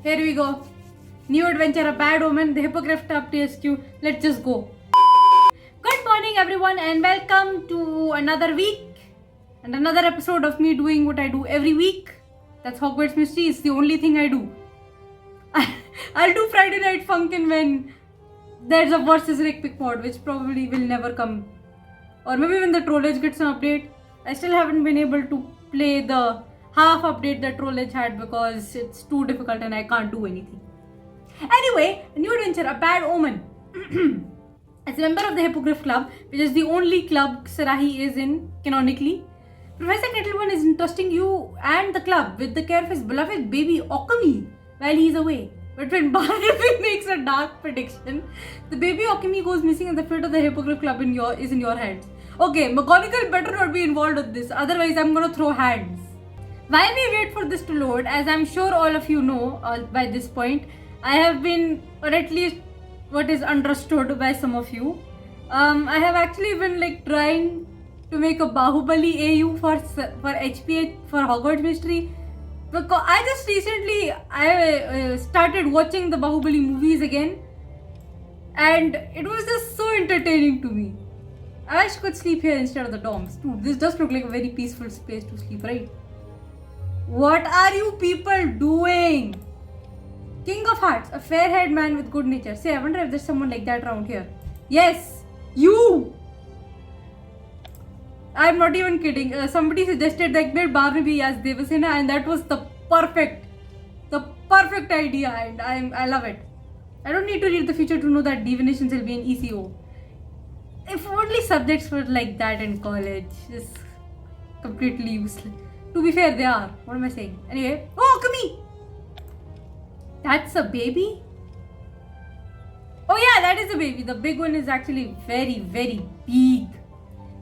Here we go. New adventure, a bad omen, the Hippogriff Club TLSQ. Let's just go. Good morning everyone and welcome to another week and another episode of me doing what I do every week. That's Hogwarts Mystery. It's the only thing I do. I'll do Friday Night Funkin' when there's a versus Rick Pick mod, which probably will never come. Or maybe when the Trollage gets an update. I still haven't been able to play the half update that Trollage had because it's too difficult and I can't do anything. Anyway, a new adventure, a bad omen. As a member of the Hippogriff Club, which is the only club Sarahi is in canonically, Professor Kettleburn is entrusting you and the club with the care of his beloved baby Occamy while he's away. But when Barnaby makes a dark prediction, the baby Occamy goes missing and the fate of the Hippogriff Club is in your hands. Okay, McGonagall better not be involved with this, otherwise I'm gonna throw hands. While we wait for this to load, as I'm sure all of you know by this point, I have been, or at least what is understood by some of you, I have actually been trying to make a Bahubali AU for HPH for Hogwarts Mystery. Because I just recently started watching the Bahubali movies again, and it was just so entertaining to me. I wish I could sleep here instead of the dorms. Dude, this does look like a very peaceful place to sleep, right? What are you people doing? King of Hearts, a fair-haired man with good nature. Say, I wonder if there's someone like that around here. Yes, you! I'm not even kidding. Somebody suggested that Barnaby as Devasena, and that was the perfect idea, and I love it. I don't need to read the future to know that divinations will be in ECO. If only subjects were like that in college, just completely useless. To be fair, they are. What am I saying? Anyway, oh, Occamy! That's a baby? Oh yeah, that is a baby. The big one is actually very, very big.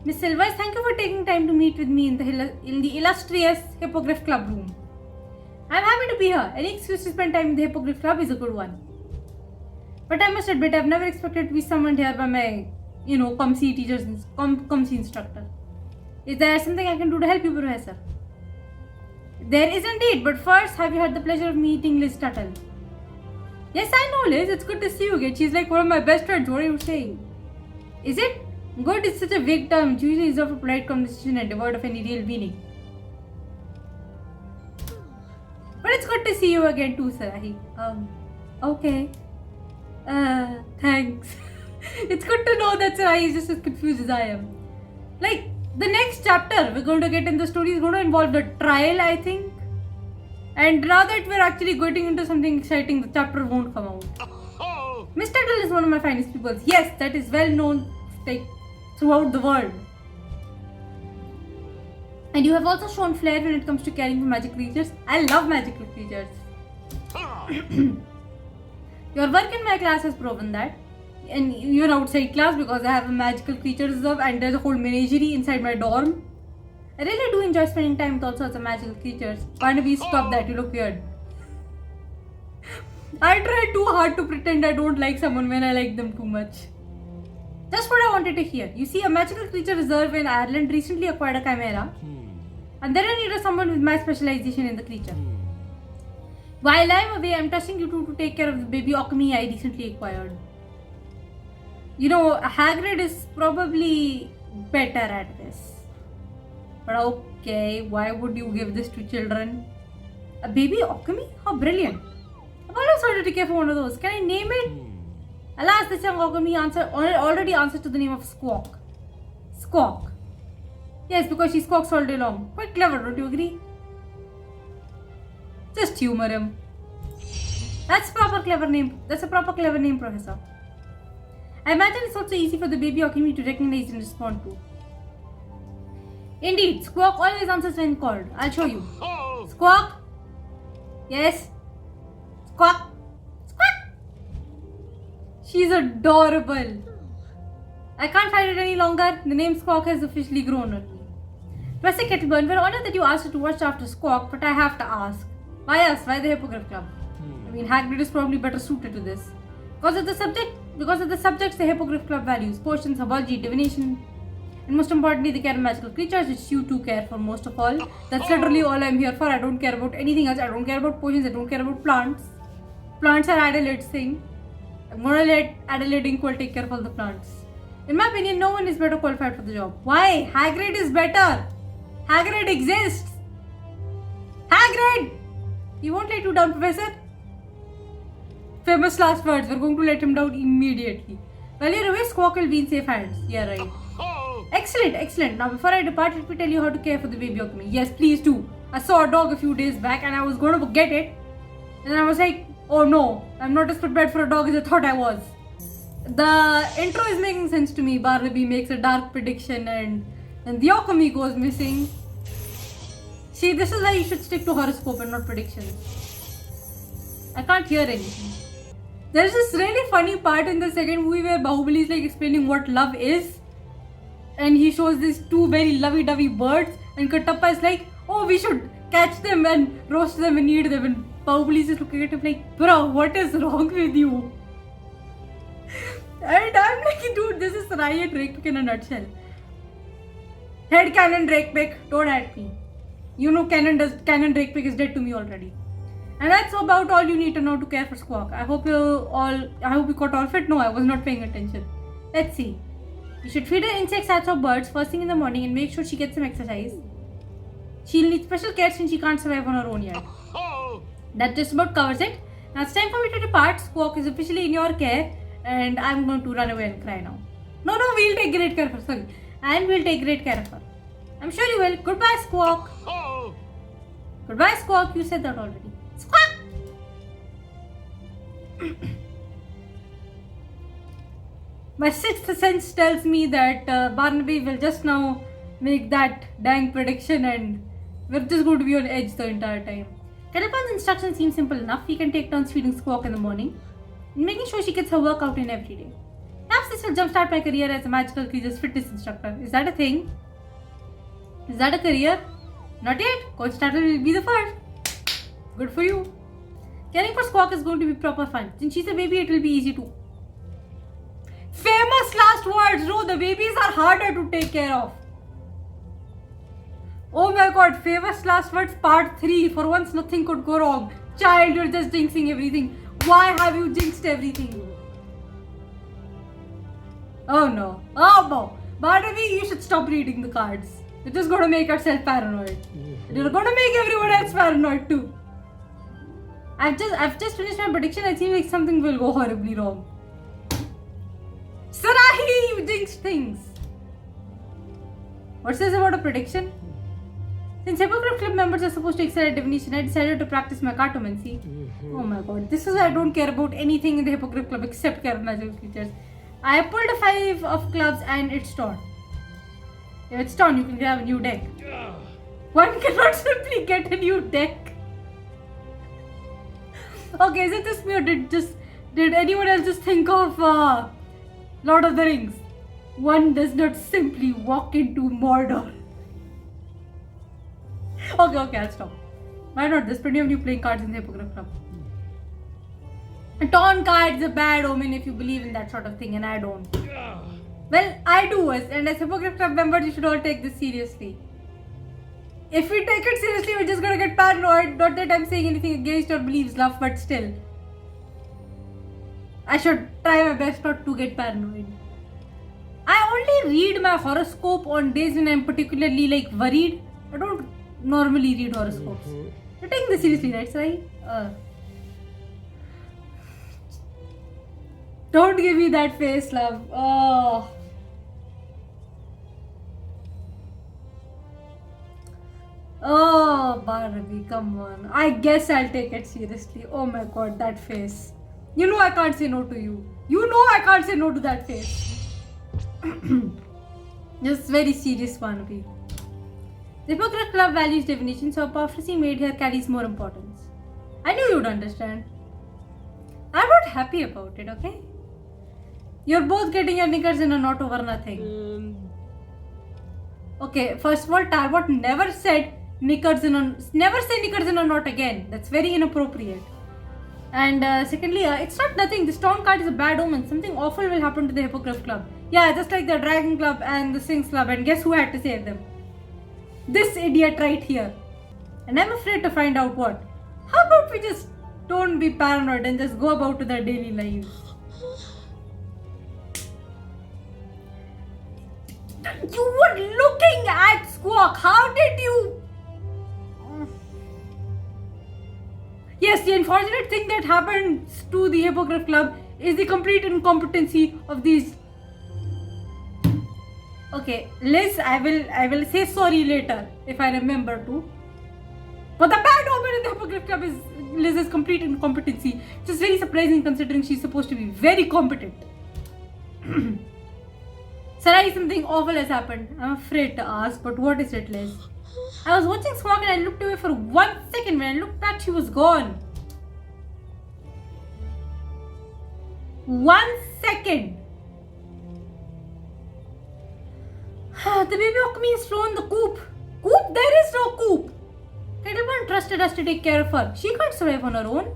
Miss Silvers, thank you for taking time to meet with me in the illustrious Hippogriff Club room. I'm happy to be here. Any excuse to spend time in the Hippogriff Club is a good one. But I must admit, I've never expected to be summoned here by my, COMC instructor. Is there something I can do to help you, Professor? There is indeed, but first, have you had the pleasure of meeting Liz Tuttle? Yes, I know Liz. It's good to see you again. She's like one of my best friends. What are you saying? Is it? Good is such a vague term. It's usually reserved for polite conversation and devoid of any real meaning. But it's good to see you again too, Sarahi. Okay. Thanks. It's good to know that Sarahi is just as confused as I am. The next chapter we're going to get in the story is going to involve the trial, I think. And now that we're actually getting into something exciting, the chapter won't come out. Miss Tuttle is one of my finest pupils. Yes, that is well known throughout the world. And you have also shown flair when it comes to caring for magic creatures. I love magical creatures. Your work in my class has proven that. And even outside class, because I have a magical creature reserve and there's a whole menagerie inside my dorm. I really do enjoy spending time with all sorts of magical creatures. Barnaby, stop that, you look weird. I try too hard to pretend I don't like someone when I like them too much. Just what I wanted to hear. You see, a magical creature reserve in Ireland recently acquired a chimera. And then I needed someone with my specialization in the creature. While I'm away, I'm trusting you two to take care of the baby Occamy I recently acquired. Hagrid is probably better at this. But okay, why would you give this to children? A baby Occamy? How brilliant. I've always wanted to care for one of those. Can I name it? Alas, this young Occamy already answers to the name of Squawk. Squawk. Yes, because she squawks all day long. Quite clever, don't you agree? Just humor him. That's a proper clever name, Professor. I imagine it's also easy for the baby Occamy to recognize and respond to. Indeed, Squawk always answers when called. I'll show you. Squawk? Yes? Squawk? Squawk? She's adorable. I can't find it any longer. The name Squawk has officially grown on me. Professor Kettleburn, we're honored that you asked us to watch after Squawk, but I have to ask. Why us? Why the Hippogriff Club? Hagrid is probably better suited to this. Because of the subjects the Hippogriff Club values: potions, herbology, divination, and most importantly, the care of magical creatures, which you two care for most of all. That's literally all I'm here for. I don't care about anything else. I don't care about potions. I don't care about plants. plants are Adelaide's thing. I'm gonna let Adelaide Inkwell take care of all the plants. In my opinion, no one is better qualified for the job. Why? Hagrid is better. Hagrid exists. Hagrid! He won't let you down, Professor. Famous last words. We're going to let him down immediately. Well, you're away. Squawk will be in safe hands. Yeah, right. Excellent, excellent. Now, before I depart, let me tell you how to care for the baby Occamy. Yes, please do. I saw a dog a few days back and I was going to get it. And I was like, oh no, I'm not as prepared for a dog as I thought I was. The intro is making sense to me. Barnaby makes a dark prediction and the Occamy goes missing. See, this is why you should stick to horoscope and not predictions. I can't hear anything. There's this really funny part in the second movie where Bahubali is like explaining what love is. And he shows these two very lovey-dovey birds and Kattappa is like, oh, we should catch them and roast them and eat them. And Bahubali is just looking at him like, bro, what is wrong with you? And I'm like, dude, this is Ryan Drake in a nutshell. Headcanon Drake pick, don't at me. You know Canon Drake pick is dead to me already. And that's about all you need to know to care for Squawk. I hope you got all fit. No, I was not paying attention. Let's see. You should feed her insects, rats or birds first thing in the morning and make sure she gets some exercise. She'll need special care since she can't survive on her own yet. That just about covers it. Now it's time for me to depart. Squawk is officially in your care and I'm going to run away and cry now. No, we'll take great care of her. Sorry. And we'll take great care of her. I'm sure you will. Goodbye, Squawk. Goodbye, Squawk. You said that already. Squawk! My sixth sense tells me that Barnaby will just now make that dang prediction and we're just going to be on edge the entire time. Kattappa's instructions seem simple enough. He can take turns feeding Squawk in the morning and making sure she gets her workout in every day. Perhaps this will jumpstart my career as a magical creatures fitness instructor. Is that a thing? Is that a career? Not yet. Coach Tattle will be the first. Good for you. Caring for Squawk is going to be proper fun. Since she's a baby, it will be easy too. Famous last words. No, the babies are harder to take care of. Oh my god, famous last words part 3. For once, nothing could go wrong. Child, you're just jinxing everything. Why have you jinxed everything? Oh no. Oh no. Barnaby, you should stop reading the cards. You're just going to make yourself paranoid. You're going to make everyone else paranoid too. I've just finished my prediction. I seem like something will go horribly wrong. Sarahi, you jinxed things. What's this about a prediction? Since Hippogriff Club members are supposed to excel at divination, I decided to practice my cartomancy. Oh my god, this is why I don't care about anything in the Hippogriff Club except care of magical creatures. I pulled a 5 of clubs and it's torn. If it's torn, you can grab a new deck. One cannot simply get a new deck. Okay, is it just me or did anyone else just think of Lord of the Rings? One does not simply walk into Mordor. Okay, I'll stop. Why not? There's plenty of new playing cards in the Hippogriff Club. A torn card is a bad omen if you believe in that sort of thing, and I don't. Well, I do, and as Hippogriff Club members, you should all take this seriously. If we take it seriously, we're just gonna get paranoid. Not that I'm saying anything against your beliefs, love, but still. I should try my best not to get paranoid. I only read my horoscope on days when I'm particularly worried. I don't normally read horoscopes. You're taking this seriously, right, Sai? Don't give me that face, love. Oh. Oh, Barnaby, come on. I guess I'll take it seriously. Oh my god, that face. You know I can't say no to you. You know I can't say no to that face. Just very serious, Barnaby. The Hippogriff Club values divination, so a prophecy made here carries more importance. I knew you'd understand. I'm not happy about it, okay? You're both getting your knickers in a knot over nothing. Okay, first of all, Talbot never said never say knickers in a knot again. That's very inappropriate. And secondly, it's not nothing. The Storm card is a bad omen. Something awful will happen to the Hippogriff Club. Yeah, just like the Dragon Club and the Sphinx Club. And guess who had to save them? This idiot right here. And I'm afraid to find out what. How about we just Don't be paranoid and just go about to their daily lives. You were looking at Squawk. How did you? Yes, the unfortunate thing that happens to the Hippogriff Club is the complete incompetency of these. Okay, Liz, I will say sorry later if I remember to. But the bad omen in the Hippogriff Club is Liz's complete incompetency, which is very surprising considering she's supposed to be very competent. Sarai, something awful has happened. I'm afraid to ask, but what is it, Liz? I was watching Squawk and I looked away for 1 second. When I looked back, she was gone. 1 second. The baby Occamy is thrown the coop. Coop? There is no coop. Kettleburn trusted us to take care of her. She can't survive on her own.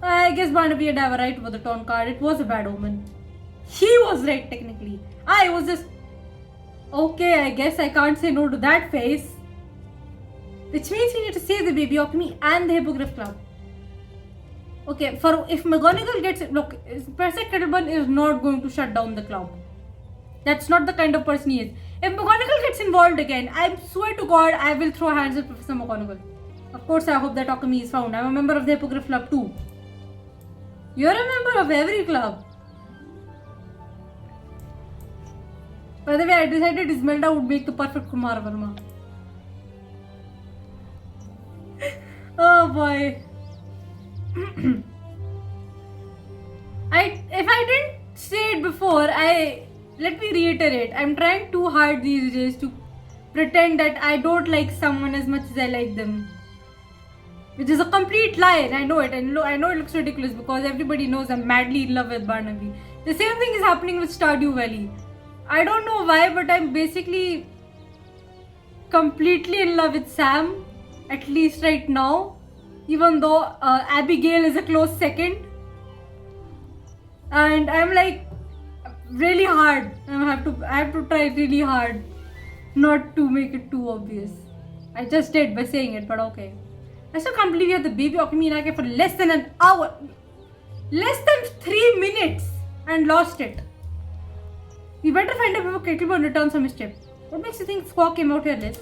I guess Barnaby had a right with the torn card. It was a bad omen. He was right technically. I was just... Okay, I guess I can't say no to that face. Which means we need to save the baby Occamy and the Hippogriff Club. Okay, if McGonagall gets it... Look, Professor Kettleburn is not going to shut down the club. That's not the kind of person he is. If McGonagall gets involved again, I swear to God, I will throw hands at Professor McGonagall. Of course, I hope that Occamy is found. I'm a member of the Hippogriff Club too. You're a member of every club. By the way, I decided Ismelda would make the perfect Kumar Varma. Oh boy. If I didn't say it before, let me reiterate. I'm trying too hard these days to pretend that I don't like someone as much as I like them. Which is a complete lie, and I know it. And I know it looks ridiculous because everybody knows I'm madly in love with Barnaby. The same thing is happening with Stardew Valley. I don't know why, but I'm basically completely in love with Sam, at least right now, even though Abigail is a close second. And I'm like really hard. I have to try really hard not to make it too obvious. I just did by saying it, but okay. I still can't believe you had the baby Occamy in Ake for less than an hour. Less than 3 minutes and lost it. We better find out before Kettleburn returns from his trip. What makes you think Squawk came out here, Liz?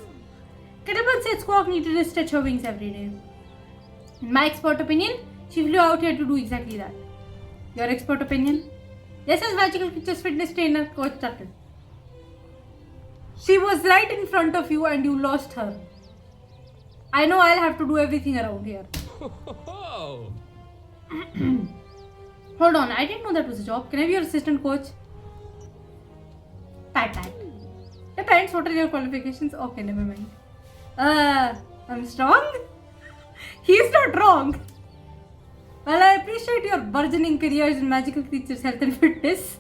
Kettleburn said Squawk needed to stretch her wings every day. In my expert opinion, she flew out here to do exactly that. Your expert opinion? Yes, as magical creatures fitness trainer, Coach Tuttle. She was right in front of you and you lost her. I know I'll have to do everything around here. Hold on, I didn't know that was a job. Can I be your assistant coach? Pat. Depends, what are your qualifications? Okay, never mind. I'm strong? He's not wrong. Well, I appreciate your burgeoning careers in magical creatures, health and fitness.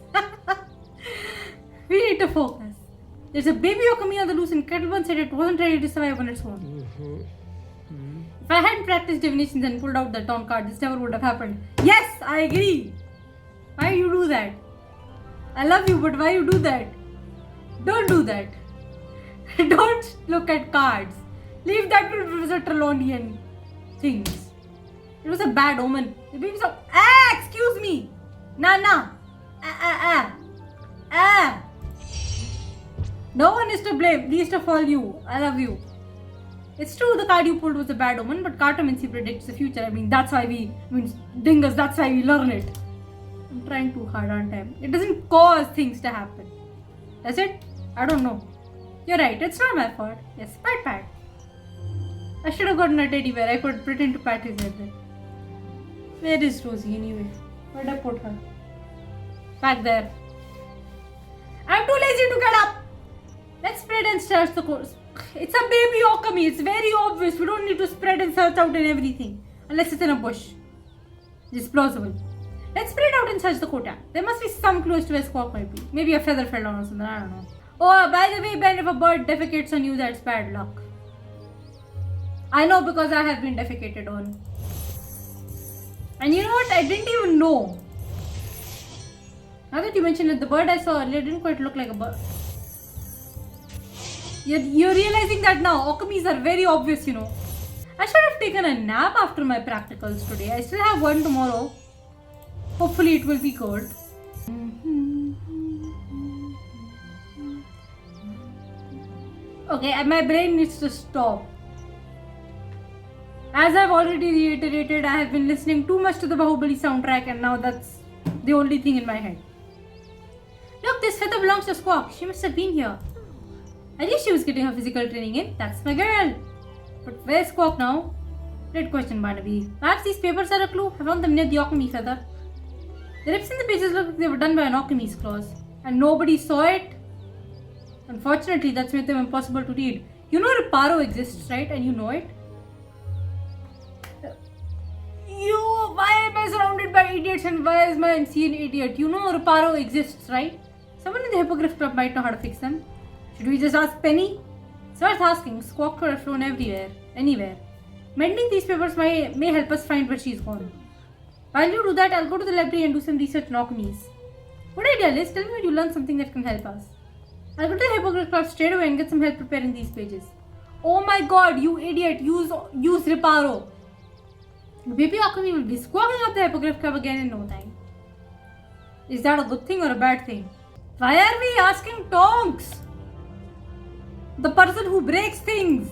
We need to focus. There's a baby Occamy on the loose and Kettleburn said it wasn't ready to survive on its own. If I hadn't practiced divinations and pulled out the town card, this never would have happened. Yes, I agree. Why you do that? I love you, but why you do that? Don't do that. Don't look at cards. Leave that to Professor Trelawney and things. It was a bad omen. The baby's up. Excuse me. Nah. No one is to blame, least of all you. I love you. It's true the card you pulled was a bad omen, but cartomancy predicts the future. That's why dingus, that's why we learn it. I'm trying too hard, aren't I? It doesn't cause things to happen. Does it? I don't know. You're right, it's not my fault. Yes, pat. I should have gotten a teddy bear. I could pretend to pat his head then. Where is Rosie anyway? Where'd I put her? Back there. I'm too lazy to get up. Let's spread and search the course. It's a baby Occamy. It's very obvious. We don't need to spread and search out in everything. Unless it's in a bush. It's plausible. Let's spread out and search the courtyard. There must be some clue as to where Squawk might be. Maybe a feather fell down or something. I don't know. Oh, by the way, Ben, if a bird defecates on you, that's bad luck. I know because I have been defecated on. And you know what? I didn't even know. Now that you mentioned it, the bird I saw earlier didn't quite look like a bird. You're realizing that now. Occamies are very obvious, you know. I should have taken a nap after my practicals today. I still have one tomorrow. Hopefully it will be good. Okay, my brain needs to stop. As I've already reiterated, I have been listening too much to the Bahubali soundtrack and now that's the only thing in my head. Look, this feather belongs to Squawk. She must have been here. I guess she was getting her physical training in. That's my girl. But where's Squawk now? Great question, Barnaby. Perhaps these papers are a clue. I found them near the Occamy feather. The rips in the pages look like they were done by an Occamy's claws. And nobody saw it. Unfortunately, that's made them impossible to read. You know Reparo exists, right? And you know it? Why am I surrounded by idiots and why is my MC an idiot? You know Reparo exists, right? Someone in the Hippogriff Club might know how to fix them. Should we just ask Penny? It's worth asking. Squawk could have flown anywhere. Mending these papers may help us find where she's gone. While you do that, I'll go to the library and do some research on Occamys. Good idea, Liz. Tell me when you learn something that can help us. I'll go to the Hippogriff Club straight away and get some help preparing these pages. Oh my god, you idiot. Use Reparo. Baby Occamy will be squawking up the Hippogriff Club again in no time. Is that a good thing or a bad thing? Why are we asking Tonks? The person who breaks things.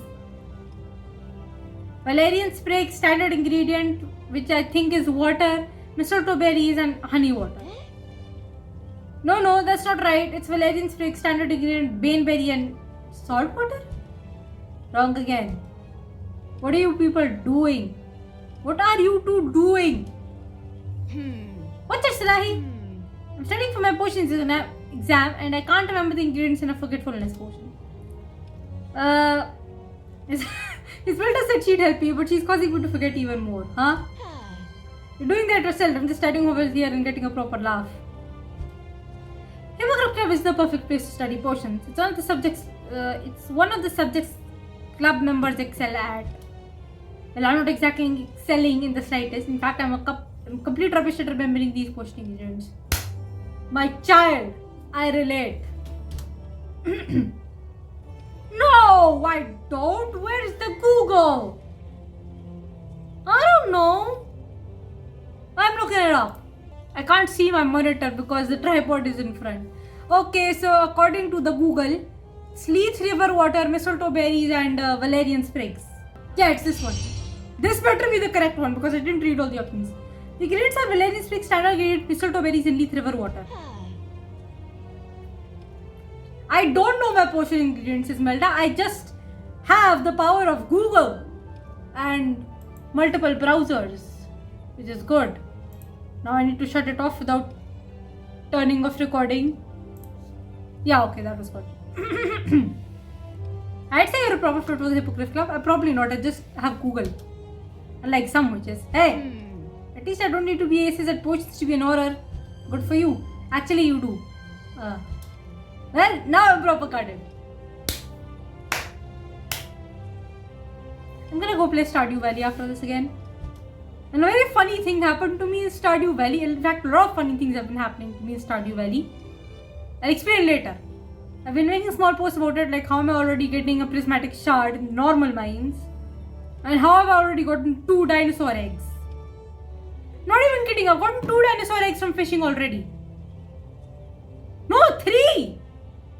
Valerian sprig, standard ingredient, which I think is water, mistletoe berries and honey water. No, that's not right. It's Valerian sprig, standard ingredient, baneberry and salt water? Wrong again. What are you people doing? What are you two doing? What's it, Salahi? I'm studying for my potions exam and I can't remember the ingredients in a forgetfulness potion. Isabelta said she'd help you, but she's causing you to forget even more, huh? You're doing that yourself. I'm just studying over here and getting a proper laugh. Hippogriff Club is the perfect place to study potions. It's one of the subjects club members excel at. Well, I'm not exactly excelling in the slightest. In fact, I'm complete rubbish at remembering these potion ingredients. My child, I relate. No, I don't. Where's the Google? I don't know. I'm looking it up. I can't see my monitor because the tripod is in front. Okay, so according to the Google, it's Leith River water, mistletoe berries and Valerian sprigs. Yeah, it's this one. This better be the correct one because I didn't read all the options. The ingredients are Valerian sprigs, standard ingredient, mistletoe berries and Leith River water. I don't know my potion ingredients, Ismelda. I just have the power of Google and multiple browsers, which is good. Now I need to shut it off without turning off recording. Yeah, okay, that was good. I'd say you're a proper fit for the Hippogriff Club. Probably not. I just have Google. Unlike some witches. Hey! At least I don't need to be aces at potions to be an horror. Good for you. Actually, you do. Well, now I'm proper carded. I'm gonna go play Stardew Valley after this again. And a very funny thing happened to me in Stardew Valley. In fact, a lot of funny things have been happening to me in Stardew Valley. I'll explain later. I've been making small posts about it, like how am I already getting a prismatic shard in normal mines, and how I've already gotten 2 dinosaur eggs. Not even kidding, I've gotten 2 dinosaur eggs from fishing already. No, 3!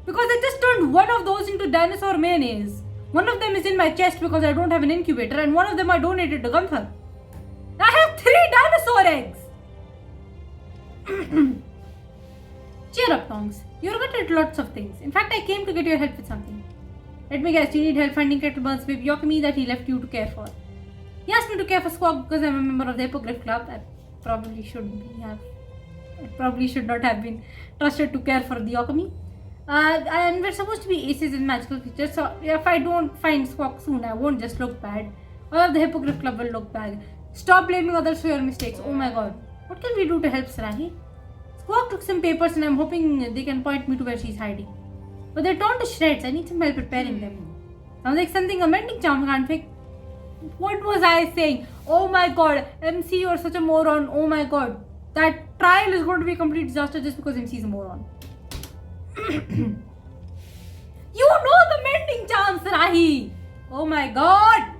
Because I just turned one of those into dinosaur mayonnaise. One of them is in my chest because I don't have an incubator, and one of them I donated to Gunther. I have 3 dinosaur eggs! Cheer up, Tongs. You're good at lots of things. In fact, I came to get your help with something. Let me guess, you need help finding Kettleburn's baby Occamy that he left you to care for. He asked me to care for Squawk because I'm a member of the Hippogriff Club. I probably should not have been trusted to care for the Occamy. And we're supposed to be aces in magical creatures, so if I don't find Squawk soon, I won't just look bad. All of the Hippogriff Club will look bad. Stop blaming others for your mistakes. Oh my god. What can we do to help Sarahi? Squawk took some papers and I'm hoping they can point me to where she's hiding. But they're torn to shreds. I need some help preparing them. Sounds like something a mending charm can't fix. What was I saying? Oh my god. MC, you're such a moron. Oh my god. That trial is going to be a complete disaster just because MC is a moron. You know the mending charm, Sarahi. Oh my god.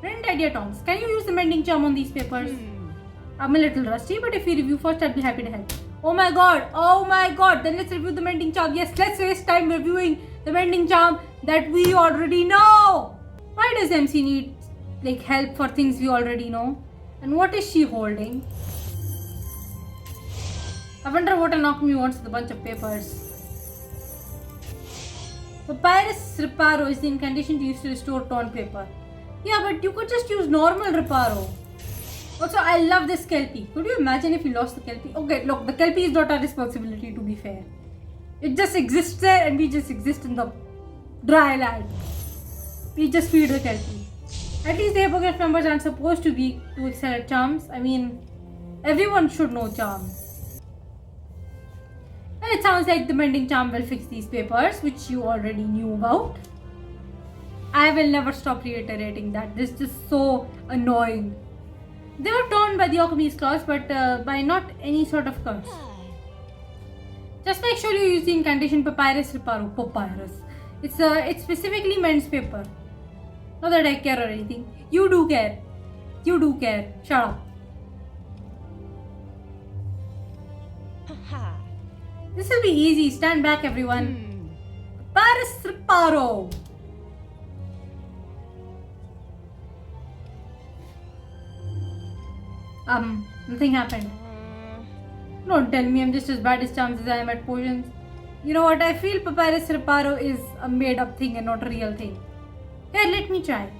Brilliant idea, Toms. Can you use the mending charm on these papers? I'm a little rusty, but if you review first, I'll be happy to help. Oh my god. Then let's review the mending charm. Yes, let's waste time reviewing the mending charm that we already know. Why does MC need help for things we already know? And what is she holding? I wonder what an Occamy wants with a bunch of papers. Papyrus reparo is the incantation used to restore torn paper. Yeah, but you could just use normal reparo. Also, I love this Kelpie. Could you imagine if you lost the Kelpie? Okay, look, the Kelpie is not our responsibility, to be fair. It just exists there and we just exist in the dry land. We just feed the Kelpie. At least the hippogriff members aren't supposed to be to excel at charms. I mean, everyone should know charms. And it sounds like the mending charm will fix these papers, which you already knew about. I will never stop reiterating that. This is just so annoying. They were torn by the Occamy's claws, but by not any sort of curse. Just make sure you use the incantation Papyrus Reparo. Papyrus. It specifically mends paper. Not that I care or anything. You do care. You do care. Shut up. This will be easy. Stand back, everyone. Papyrus Reparo. Nothing happened. Don't tell me I'm just as bad as charms as I am at potions. You know what? I feel Papyrus Reparo is a made up thing and not a real thing. Here, let me try.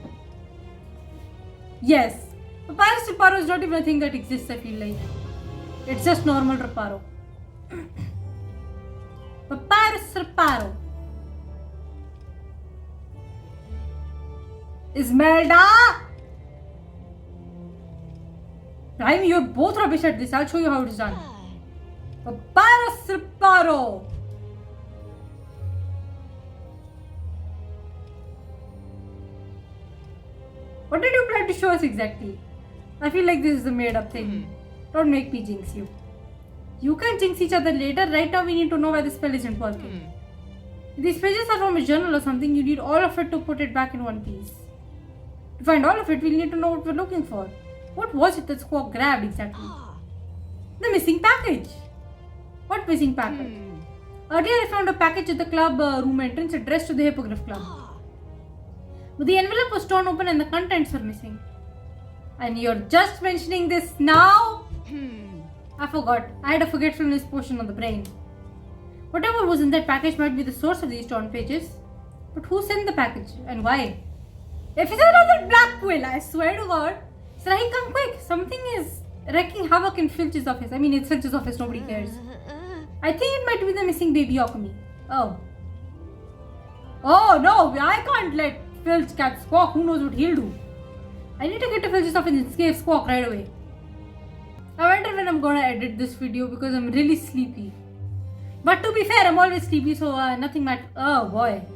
Yes. Papyrus Reparo is not even a thing that exists, I feel like. It's just normal Reparo. Papyrus Reparo. Ismelda! Rhyme, you're both rubbish at this. I'll show you how it's done. Papyrus Reparo. What did you plan to show us exactly? I feel like this is a made up thing. Don't make me jinx you. You can jinx each other later. Right now we need to know why the spell isn't working. If these pages are from a journal or something, you need all of it to put it back in one piece. To find all of it, we'll need to know what we're looking for. What was it that Squawk grabbed exactly? The missing package. What missing package? Earlier I found a package at the club room entrance addressed to the Hippogriff Club. But the envelope was torn open and the contents were missing. And you're just mentioning this now? I forgot. I had a forgetfulness potion on the brain. Whatever was in that package might be the source of these torn pages. But who sent the package and why? If it's another black quill, I swear to God. Srahi, come quick. Something is wreaking havoc in Filch's office. I mean, it's Filch's office, nobody cares. I think it might be the missing baby Occamy. Oh. Oh no, I can't let Filch catch Squawk. Who knows what he'll do? I need to get to Filch's office and escape Squawk right away. I wonder when I'm gonna edit this video because I'm really sleepy. But to be fair, I'm always sleepy, so nothing matters. Oh boy.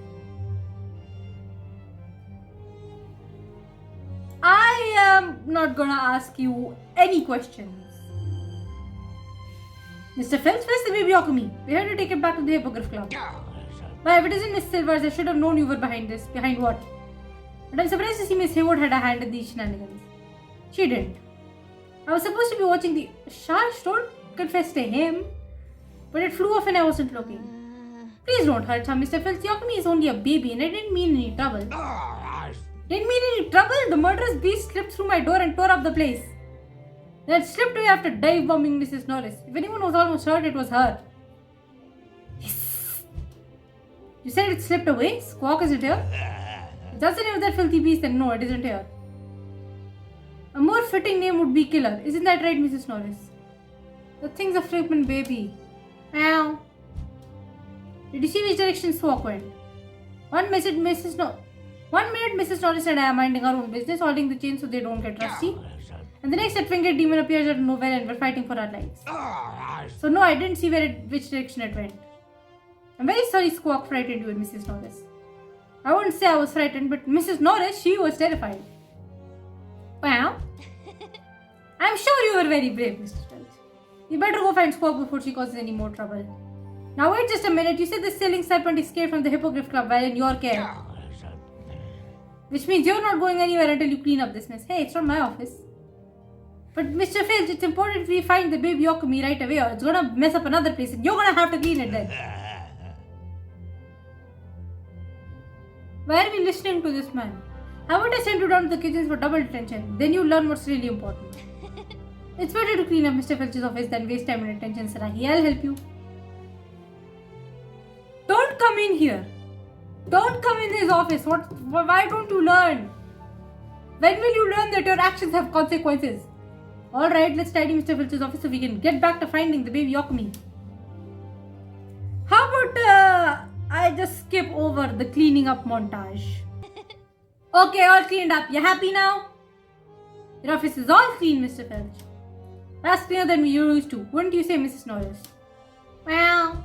I am not gonna ask you any questions. Mr. Filch, where's the baby Occamy? We have to take it back to the Hippogriff Club. But if it isn't Miss Silvers, I should have known you were behind this. Behind what? But I'm surprised to see Miss Hayward had a hand in these shenanigans. She didn't. I was supposed to be watching the... Shush, don't confess to him. But it flew off and I wasn't looking. Please don't hurt her, Mr. Filch. The Occamy is only a baby and I didn't mean any trouble. Didn't mean any trouble? The murderous beast slipped through my door and tore up the place. Then slipped away after dive bombing Mrs. Norris. If anyone was almost hurt, it was her. Yes. You said it slipped away? Squawk isn't here? If that's the name of that filthy beast, then no, it isn't here. A more fitting name would be Killer. Isn't that right, Mrs. Norris? The thing's a flippin' baby. Meow. Did you see which direction Squawk went? 1 minute, Mrs. Norris and I are minding our own business, holding the chain so they don't get rusty. And the next that winged demon appears out of nowhere and we're fighting for our lives. So no, I didn't see which direction it went. I'm very sorry Squawk frightened you and Mrs. Norris. I wouldn't say I was frightened, but Mrs. Norris, she was terrified. Wow. I'm sure you were very brave, Mr. Filch. You better go find Squawk before she causes any more trouble. Now wait just a minute, you said the sailing serpent escaped from the Hippogriff Club while in your care. Which means you're not going anywhere until you clean up this mess. Hey, it's not my office. But Mr. Filch, it's important we find the baby Occamy right away or it's gonna mess up another place and you're gonna have to clean it then. Why are we listening to this man? How about I send you down to the kitchen for double detention? Then you learn what's really important. It's better to clean up Mr. Filch's office than waste time and attention, Sarahi. I'll help you. Don't come in here. Don't come in his office. Why don't you learn? When will you learn that your actions have consequences? Alright, let's tidy Mr. Filch's office so we can get back to finding the baby Occamy. How about I just skip over the cleaning up montage? Okay, all cleaned up. You happy now? Your office is all clean, Mr. Filch. That's cleaner than we used to. Wouldn't you say, Mrs. Norris? Well,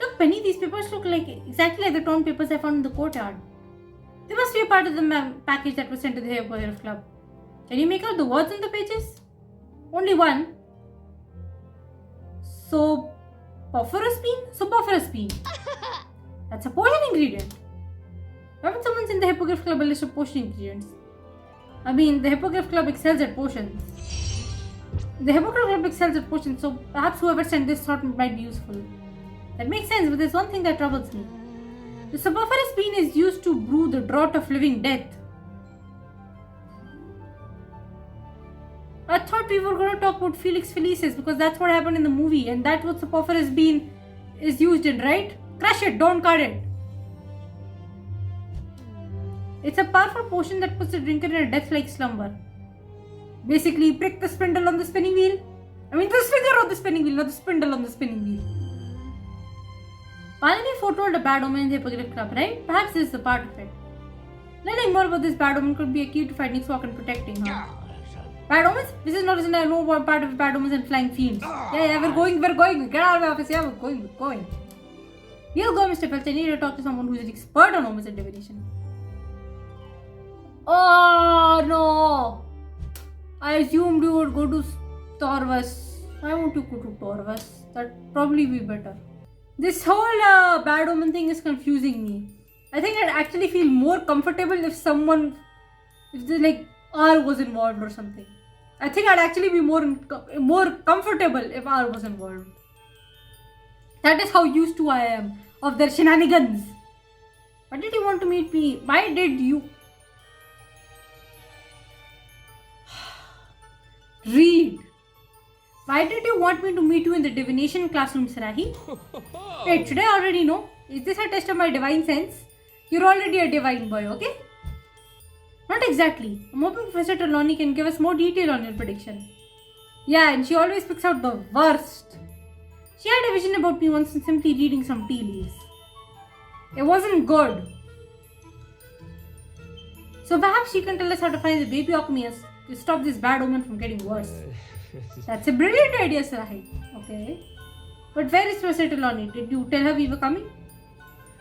look, Penny, these papers look like exactly like the torn papers I found in the courtyard. They must be a part of the package that was sent to the Hippogriff Club. Can you make out the words on the pages? Only one. Sophorus bean? That's a potion ingredient. Why would someone send the Hippogriff Club a list of potion ingredients? I mean, the Hippogriff Club excels at potions. So perhaps whoever sent this thought it might be useful. That makes sense, but there's one thing that troubles me. The Sophorus bean is used to brew the draught of living death. I thought we were going to talk about Felix Felicis because that's what happened in the movie and that's what Sophorus bean is used in, right? Crush it, don't cut it. It's a powerful potion that puts the drinker in a death-like slumber. Basically, prick the spindle on the spinning wheel. I mean, the finger on the spinning wheel, not the spindle on the spinning wheel. Barnaby foretold a bad omen in the Hippogriff Club, right? Perhaps this is a part of it. Learning more about this bad omen could be a key to finding Squawk and protecting her. Bad omens? This is not as I know what part of bad omens and flying fiends. Yeah, we're going. Get out of my office. Yeah, we're going. You'll go, Mr. Filch. I need to talk to someone who's an expert on omens and divination. Oh no! I assumed you would go to Torvus. Why won't you go to Torvus? That'd probably be better. This whole bad omen thing is confusing me. I think I'd actually feel more comfortable if R was involved or something. I think I'd actually be more comfortable if R was involved. That is how used to I am of their shenanigans. Why did you want to meet me? Why did you... Read. Why did you want me to meet you in the divination classroom, Sarahi? Wait, should I already know? Is this a test of my divine sense? You're already a divine boy, okay? Not exactly. I'm hoping Professor Trelawney can give us more detail on your prediction. Yeah, and she always picks out the worst. She had a vision about me once and simply reading some tea leaves. It wasn't good. So perhaps she can tell us how to find the baby Occamy to stop this bad omen from getting worse. That's a brilliant idea, Sarahi. Okay. But where is Professor Trelawney? Did you tell her we were coming?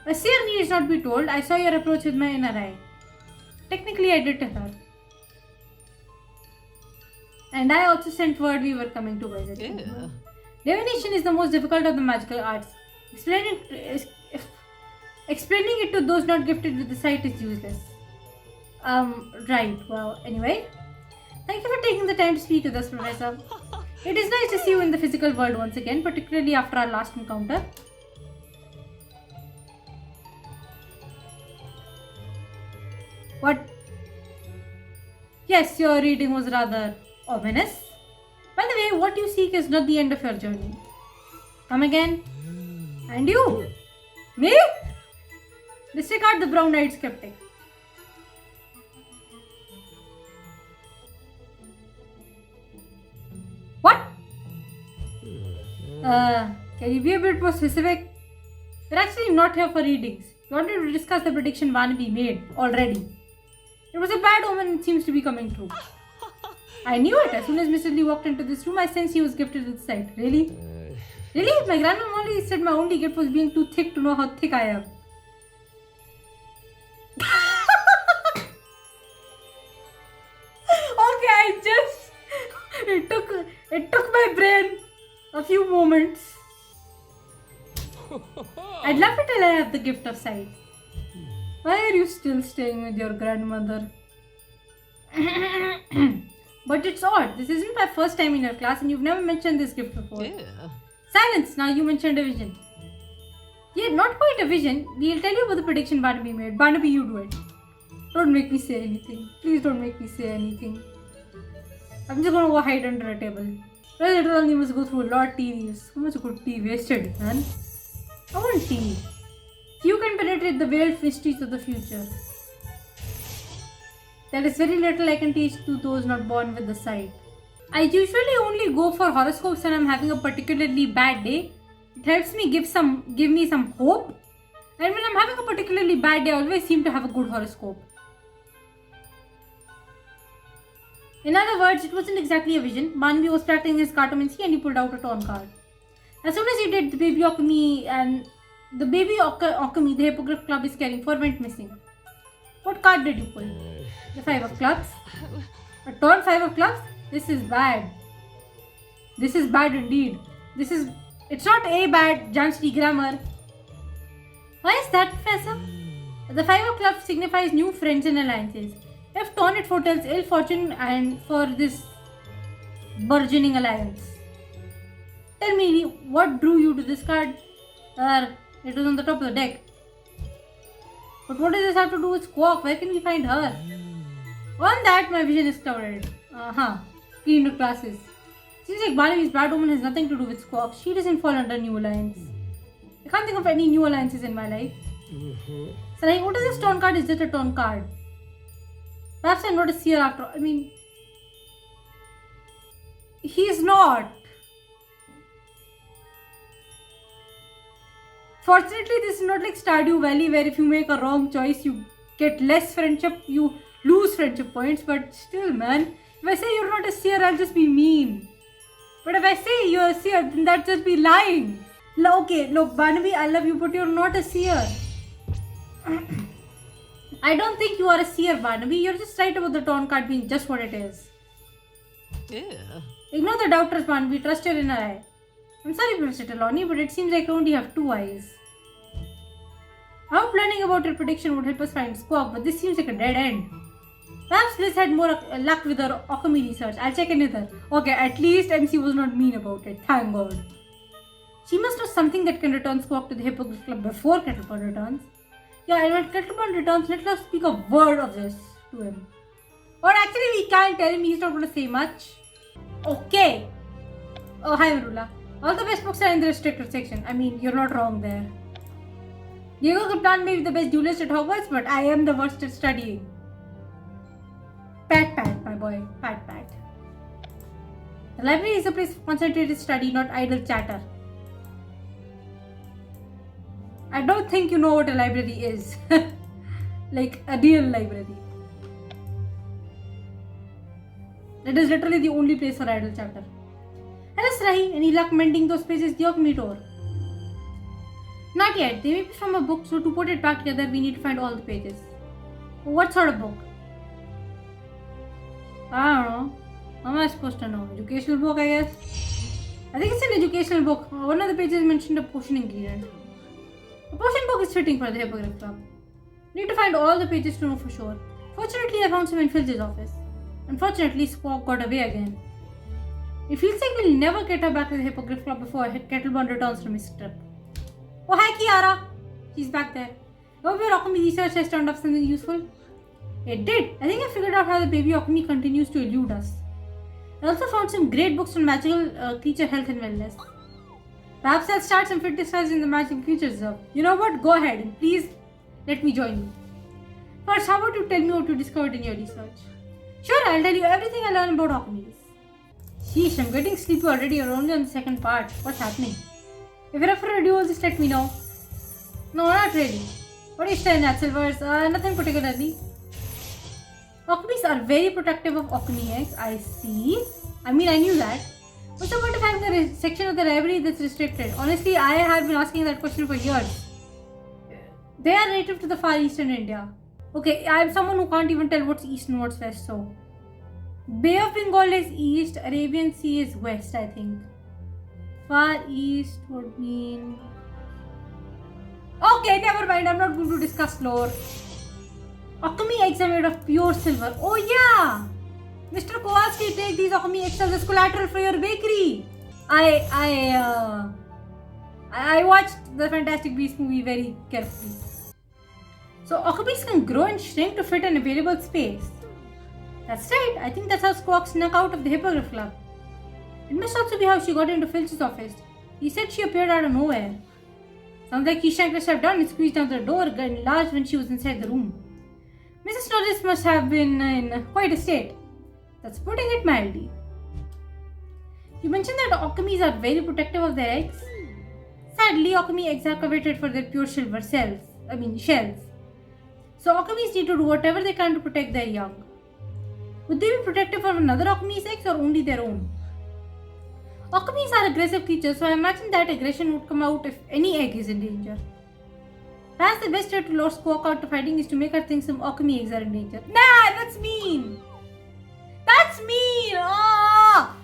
A seer needs not be told. I saw your approach with my inner eye. Technically, I did tell her. And I also sent word we were coming to visit. Yeah. Divination is the most difficult of the magical arts. Explaining it to those not gifted with the sight is useless. Right. Well, anyway. Thank you for taking the time to speak with us, Professor. It is nice to see you in the physical world once again, particularly after our last encounter. What? Yes, your reading was rather ominous. By the way, what you seek is not the end of your journey. Come again. And you? Me? Disregard the brown-eyed skeptic. What? Can you be a bit more specific? We're actually not here for readings. We wanted to discuss the prediction Barnaby made already. It was a bad omen and it seems to be coming true. I knew it. As soon as Mr. Lee walked into this room, I sensed he was gifted with sight. Really? Really? My grandma only said my only gift was being too thick to know how thick I am. It took my brain a few moments. I'd love to tell I have the gift of sight. Why are you still staying with your grandmother? But it's odd. This isn't my first time in your class and you've never mentioned this gift before. Yeah. Silence! Now you mentioned a vision. Yeah, not quite a vision. We'll tell you about the prediction Barnaby made. Barnaby, you do it. Don't make me say anything. Please don't make me say anything. I'm just gonna go hide under a table. Trelawney must go through a lot of tea. So much good tea wasted, man. I want tea. Few can penetrate the veiled mysteries of the future. There is very little I can teach to those not born with the sight. I usually only go for horoscopes when I'm having a particularly bad day. It helps me give me some hope. And when I'm having a particularly bad day, I always seem to have a good horoscope. In other words, it wasn't exactly a vision. Barnaby was practicing his cartomancy and he pulled out a torn card. As soon as he did, the baby Occamy the Hippogriff Club is caring for went missing. What card did you pull? The 5 of clubs? A torn 5 of clubs? This is bad. This is bad indeed. It's not a bad, Janshri grammar. Why is that, Professor? The 5 of clubs signifies new friends and alliances. If torn, it foretells ill fortune and for this burgeoning alliance. Tell me, what drew you to this card? It was on the top of the deck. But what does this have to do with Squawk? Where can we find her? On that, my vision is clouded. Clean to classes. Seems like Barnaby's bad omen has nothing to do with Squawk. She doesn't fall under new alliance. I can't think of any new alliances in my life. So like, what is this torn card? Is just a torn card? Perhaps I'm not a seer after all. I mean, he's not. Fortunately, this is not like Stardew Valley where if you make a wrong choice, you get less friendship, you lose friendship points. But still, man, if I say you're not a seer, I'll just be mean. But if I say you're a seer, then that'd just be lying. Okay, look, Barnaby, I love you, but you're not a seer. I don't think you are a seer, Barnaby. You're just right about the torn card being just what it is. Yeah. Ignore the doubters, Barnaby. Trust your inner eye. I'm sorry, Professor Trelawney, but it seems like I only have 2 eyes. I hope learning about your prediction would help us find Squawk, but this seems like a dead end. Perhaps Liz had more luck with her Occamy research. I'll check in with her. Okay, at least MC was not mean about it. Thank God. She must know something that can return Squawk to the Hippogriff Club before Kettleburn returns. Yeah, and when Kettleburn returns, let us speak a word of this to him. Or actually, we can't tell him. He's not going to say much. Okay. Oh, hi, Marula. All the best books are in the restricted section. I mean, you're not wrong there. Diego Captain may be the best duelist at Hogwarts, but I am the worst at studying. Pat, my boy. Pat. The library is a place for concentrated study, not idle chatter. I don't think you know what a library is. Like a real library. It is literally the only place for idle chatter. Hello, Srahi. Any luck mending those pages the Occamy tore? Not yet. They may be from a book, so to put it back together, we need to find all the pages. What sort of book? I don't know. How am I supposed to know? Educational book, I guess. I think it's an educational book. One of the pages mentioned a potion ingredient. A potion book is fitting for the Hippogriff Club. Need to find all the pages to know for sure. Fortunately, I found some in Filch's office. Unfortunately, Squawk got away again. It feels like we'll never get her back to the Hippogriff Club before Kettleburn returns from his trip. Oh, hi, Kiara! She's back there. Hope your Occamy research has turned up something useful. It did. I think I figured out how the baby Occamy continues to elude us. I also found some great books on magical creature health and wellness. Perhaps I'll start some fit disguise in the magical creature reserve. You know what? Go ahead and please let me join you. First, how about you tell me what you discovered in your research? Sure, I'll tell you everything I learned about Occamys. Sheesh, I'm getting sleepy already. You're only on the second part. What's happening? If you're up for a duel, just let me know. No, not really. What is staring at, Silvers? Nothing particularly. Occamys are very protective of Occamy eggs. I see. I mean, I knew that. What's the point of having a section of the library that's restricted? Honestly, I have been asking that question for years. They are native to the far eastern India. Okay, I'm someone who can't even tell what's east and what's west, so... Bay of Bengal is east, Arabian Sea is west, I think. Far east would mean... Okay, never mind, I'm not going to discuss lore. Occamy eggs are made of pure silver. Oh yeah! Mr. Kowalski, take these Occamy eggs as collateral for your bakery. I watched the Fantastic Beasts movie very carefully. So Occamies can grow and shrink to fit an available space. That's right, I think that's how Squawk snuck out of the Hippogriff Club. It must also be how she got into Filch's office. He said she appeared out of nowhere. Sounds like he shanked herself down and squeezed out the door enlarged when she was inside the room. Mrs. Norris must have been in quite a state. That's putting it mildly. You mentioned that Occamies are very protective of their eggs. Sadly, Occamy eggs are coveted for their pure silver shells. So Occamies need to do whatever they can to protect their young. Would they be protective of another Occamy's eggs or only their own? Occamies are aggressive creatures, so I imagine that aggression would come out if any egg is in danger. Perhaps the best way to lure Squawk out of hiding is to make her think some Occamy eggs are in danger. Nah, that's mean! That's mean! Ah!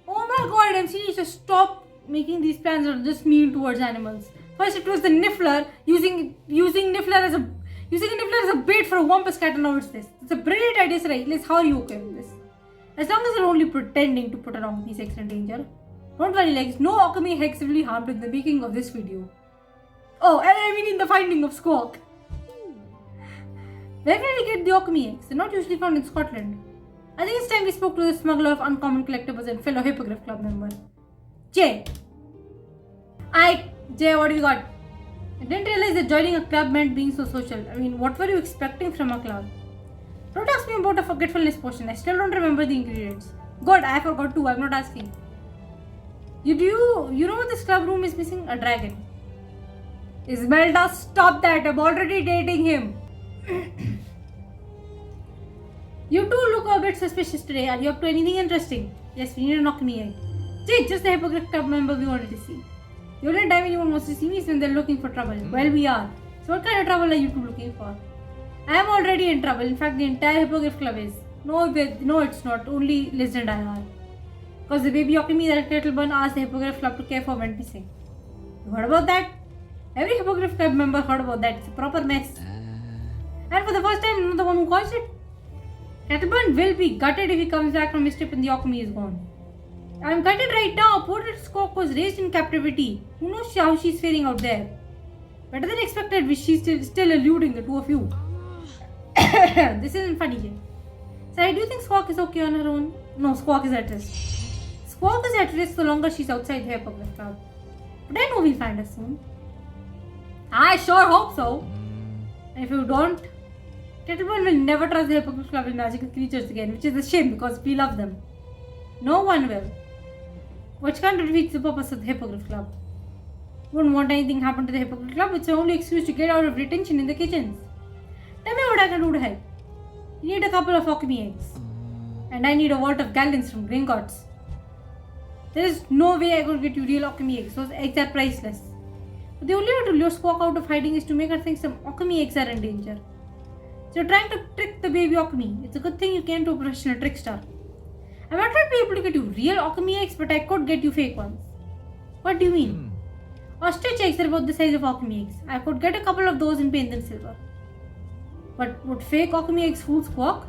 Oh my god, MC needs to stop making these plans that are just mean towards animals. First it was the Niffler, using Niffler as a bait for a Wampus cat, and now it's this. It's a brilliant idea, sir. Liz, how are you okay with this? As long as you're only pretending to put an Occamy's eggs in danger. Don't worry, legs. No Occamy eggs will be harmed in the making of this video. Oh, and I mean in the finding of Squawk. Where can we get the Occamy eggs? They're not usually found in Scotland. I think it's time we spoke to the smuggler of uncommon collectibles and fellow Hippogriff Club member. Jay, what do you got? I didn't realize that joining a club meant being so social. I mean, what were you expecting from a club? Don't ask me about a forgetfulness potion. I still don't remember the ingredients. God, I forgot too. I'm not asking. You know what this club room is missing? A dragon. Ismelda, stop that. I'm already dating him. You two look a bit suspicious today. Are you up to anything interesting? Yes, we need a Occamy egg. Jay, just the Hippogriff Club member we wanted to see. The only time anyone wants to see me is when they're looking for trouble. Well, we are. So what kind of trouble are you two looking for? I am already in trouble. In fact, the entire Hippogriff Club is. No, it's not. Only Liz and I are. Because the baby Occamy that Kettleburn asked the Hippogriff Club to care for went missing. You heard about that? Every Hippogriff Club member heard about that. It's a proper mess. And for the first time, I'm not the one who caused it. Kettleburn will be gutted if he comes back from his trip and the Occamy is gone. I'm gutted right now. Poor little Squawk was raised in captivity. Who knows how she's faring out there? Better than expected, which she's still eluding the two of you. This isn't funny, Jay. So, do you think Squawk is okay on her own? No, Squawk is at risk. Squawk is at risk so longer she's outside the Hippogriff Club. But I know we'll find her soon. I sure hope so. And if you don't, Kettleburn will never trust the Hippogriff Club with magical creatures again, which is a shame because we love them. No one will. Which can't defeat the purpose of the Hippogriff Club. Wouldn't want anything happen to the Hippogriff Club. It's the only excuse to get out of detention in the kitchens. Tell me what I can do to help. You need a couple of Occamy eggs. And I need a vault of gallons from Gringotts. There is no way I could get you real Occamy eggs. Those eggs are priceless. But the only way to lure Squawk out of hiding is to make her think some Occamy eggs are in danger. So you're trying to trick the baby Occamy. It's a good thing you came to a professional trickster. I might not be able to get you real Occamy eggs, but I could get you fake ones. What do you mean? Ostrich eggs are about the size of Occamy eggs. I could get a couple of those and paint them silver. But would fake Occamy eggs fool Squawk?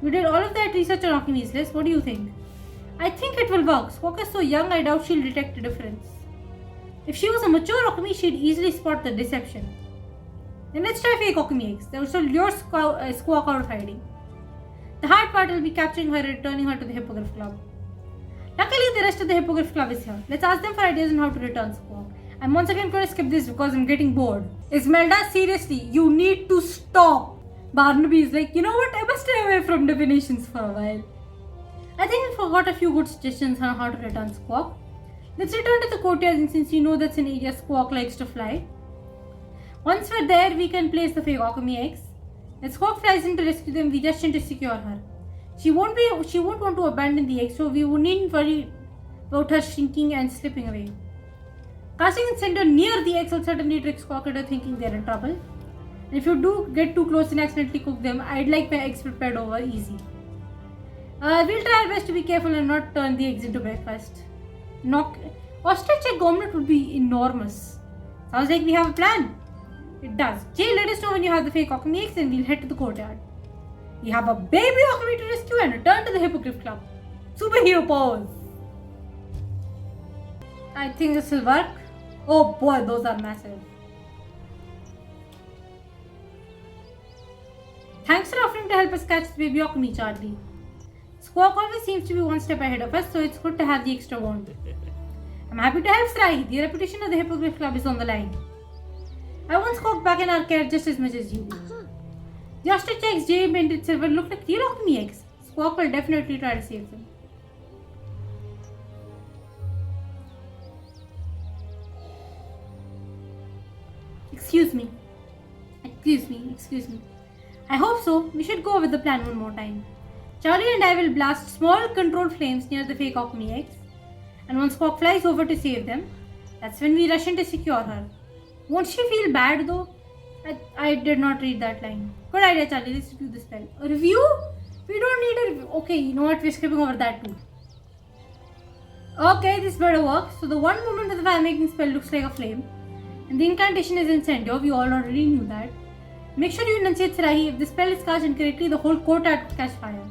You did all of that research on Occamy's list. What do you think? I think it will work. Squawk is so young, I doubt she'll detect a difference. If she was a mature Occamy, she'd easily spot the deception. Then let's try fake Occamy eggs. They will still lure Squawk out of hiding. The hard part will be capturing her and returning her to the Hippogriff Club. Luckily, the rest of the Hippogriff Club is here. Let's ask them for ideas on how to return Squawk. I'm once again going to skip this because I'm getting bored. Ismelda, seriously, you need to stop. Barnaby is like, you know what? I must stay away from definitions for a while. I think we forgot a few good suggestions on how to return Squawk. Let's return to the courtyard, and since you know that's an area Squawk likes to fly. Once we're there, we can place the fake Occamy eggs. When Squawk flies in to rescue them, we just need to secure her. She won't want to abandon the eggs, so we needn't worry about her shrinking and slipping away. Casting its center near the eggs will certainly trick Squawk into thinking they're in trouble. And if you do get too close and accidentally cook them, I'd like my eggs prepared over easy. We'll try our best to be careful and not turn the eggs into breakfast. Ostrich egg omelette would be enormous. Sounds like we have a plan. It does. Jay, let us know when you have the fake Occamy eggs and we'll head to the courtyard. We have a baby Occamy to rescue and return to the Hippogriff Club. Superhero pose. I think this will work. Oh boy, those are massive. Thanks for offering to help us catch the baby Occamy, Charlie. Squawk always seems to be one step ahead of us, so it's good to have the extra bond. I'm happy to help Srahi. The reputation of the Hippogriff Club is on the line. I want Squawk back in our care just as much as you do. The ostrich eggs Jay painted silver look like real Occamy eggs. Squawk will definitely try to save them. Excuse me. I hope so. We should go over the plan one more time. Charlie and I will blast small controlled flames near the fake Occamy eggs. And once Squawk flies over to save them, that's when we rush in to secure her. Won't she feel bad though? I did not read that line. Good idea, Charlie. Let's review the spell. A review? We don't need a review. Okay, you know what? We're skipping over that too. Okay, this better work. So the one moment of the fire making spell looks like a flame. And the incantation is incendio. We all already knew that. Make sure you enunciate Srahi. If the spell is cast incorrectly, the whole courtyard could catch fire.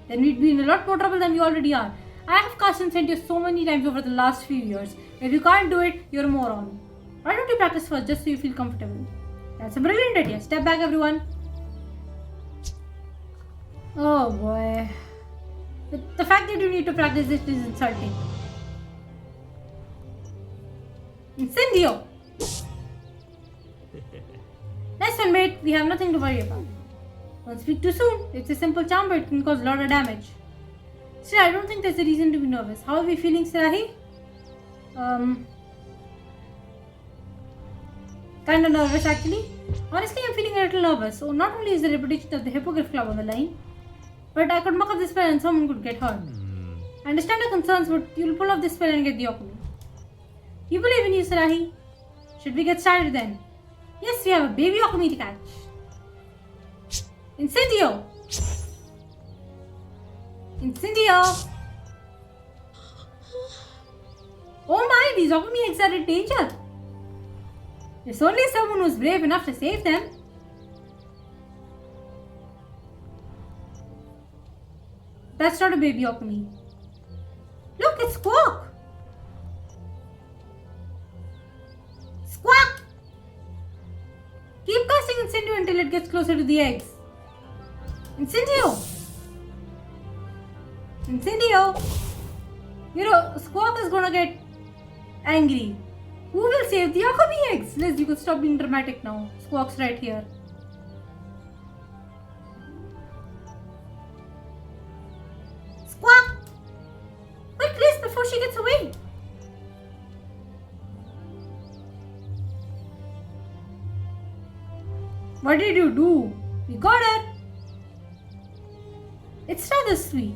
Then we'd be in a lot more trouble than we already are. I have cast incendio so many times over the last few years. If you can't do it, you're a moron. Why don't you practice first just so you feel comfortable? That's a brilliant idea. Step back, everyone. Oh boy. The fact that you need to practice this is insulting. Incendio! Nice one, mate. We have nothing to worry about. Don't speak too soon. It's a simple charm, but it can cause a lot of damage. Still, I don't think there's a reason to be nervous. How are we feeling, Srahi? Kinda nervous actually. Honestly, I'm feeling a little nervous. So not only is the reputation of the Hippogriff Club on the line, but I could muck up this spell and someone could get hurt. I understand your concerns, but you'll pull off this spell and get the Occamy. You believe in you, Srahi. Should we get started then? Yes, we have a baby Occamy to catch. Incendio! Incendio! Oh my, these Occamy eggs are in danger. There's only someone who's brave enough to save them. That's not a baby Occamy. Look, it's Squawk! Squawk! Keep casting Incendio until it gets closer to the eggs. Incendio! Incendio! You know, Squawk is gonna get angry. Who will save the Occamy eggs? Liz, you could stop being dramatic now. Squawk's right here. Squawk! Quick, Liz, before she gets away. What did you do? We got her. It's rather sweet.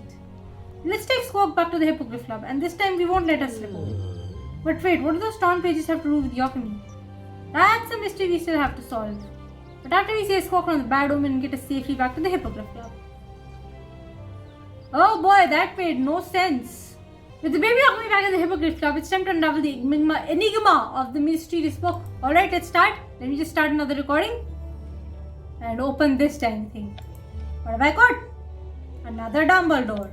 Let's take Squawk back to the Hippogriff Club, and this time we won't let her slip away. But wait, what do those torn pages have to do with the Occamy? That's a mystery we still have to solve. But after we save Squawk from the bad omen and get us safely back to the Hippogriff Club. Oh boy, that made no sense. With the baby Occamy back in the Hippogriff Club, it's time to unravel the enigma of the mysterious book. Alright, let's start. Let me just start another recording. And open this tiny thing. What have I got? Another Dumbledore.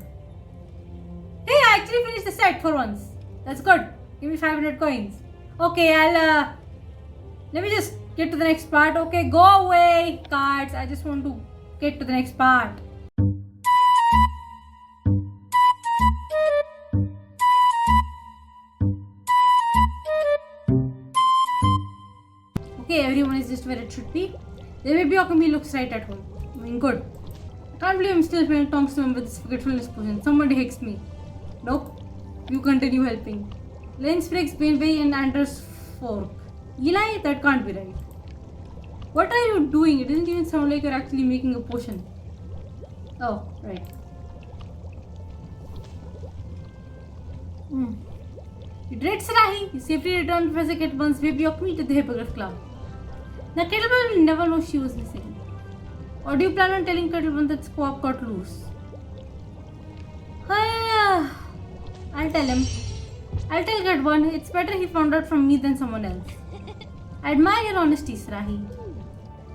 Hey, I actually finished the set for once. That's good. Give me 500 coins. Okay, let me just get to the next part. Okay, go away, cards. I just want to get to the next part. Okay, everyone is just where it should be. The baby Occamy looks right at home. I mean, good. I can't believe I'm still playing Tom's Swim with this forgetfulness potion. Somebody hicks me. Nope. You continue helping. Lens breaks Bainbay and Anders fork. Eli, that can't be right. What are you doing? It doesn't even sound like you're actually making a potion. Oh, right. You did it, Srahi. You safely returned Professor Kettleburn's baby Occamy to the Hippogriff Club. Now Kettleburn will never know she was missing. Or do you plan on telling Kettleburn that Squawk got loose? I'll tell him. I'll tell Kettleburn. It's better he found out from me than someone else. I admire your honesty, Srahi.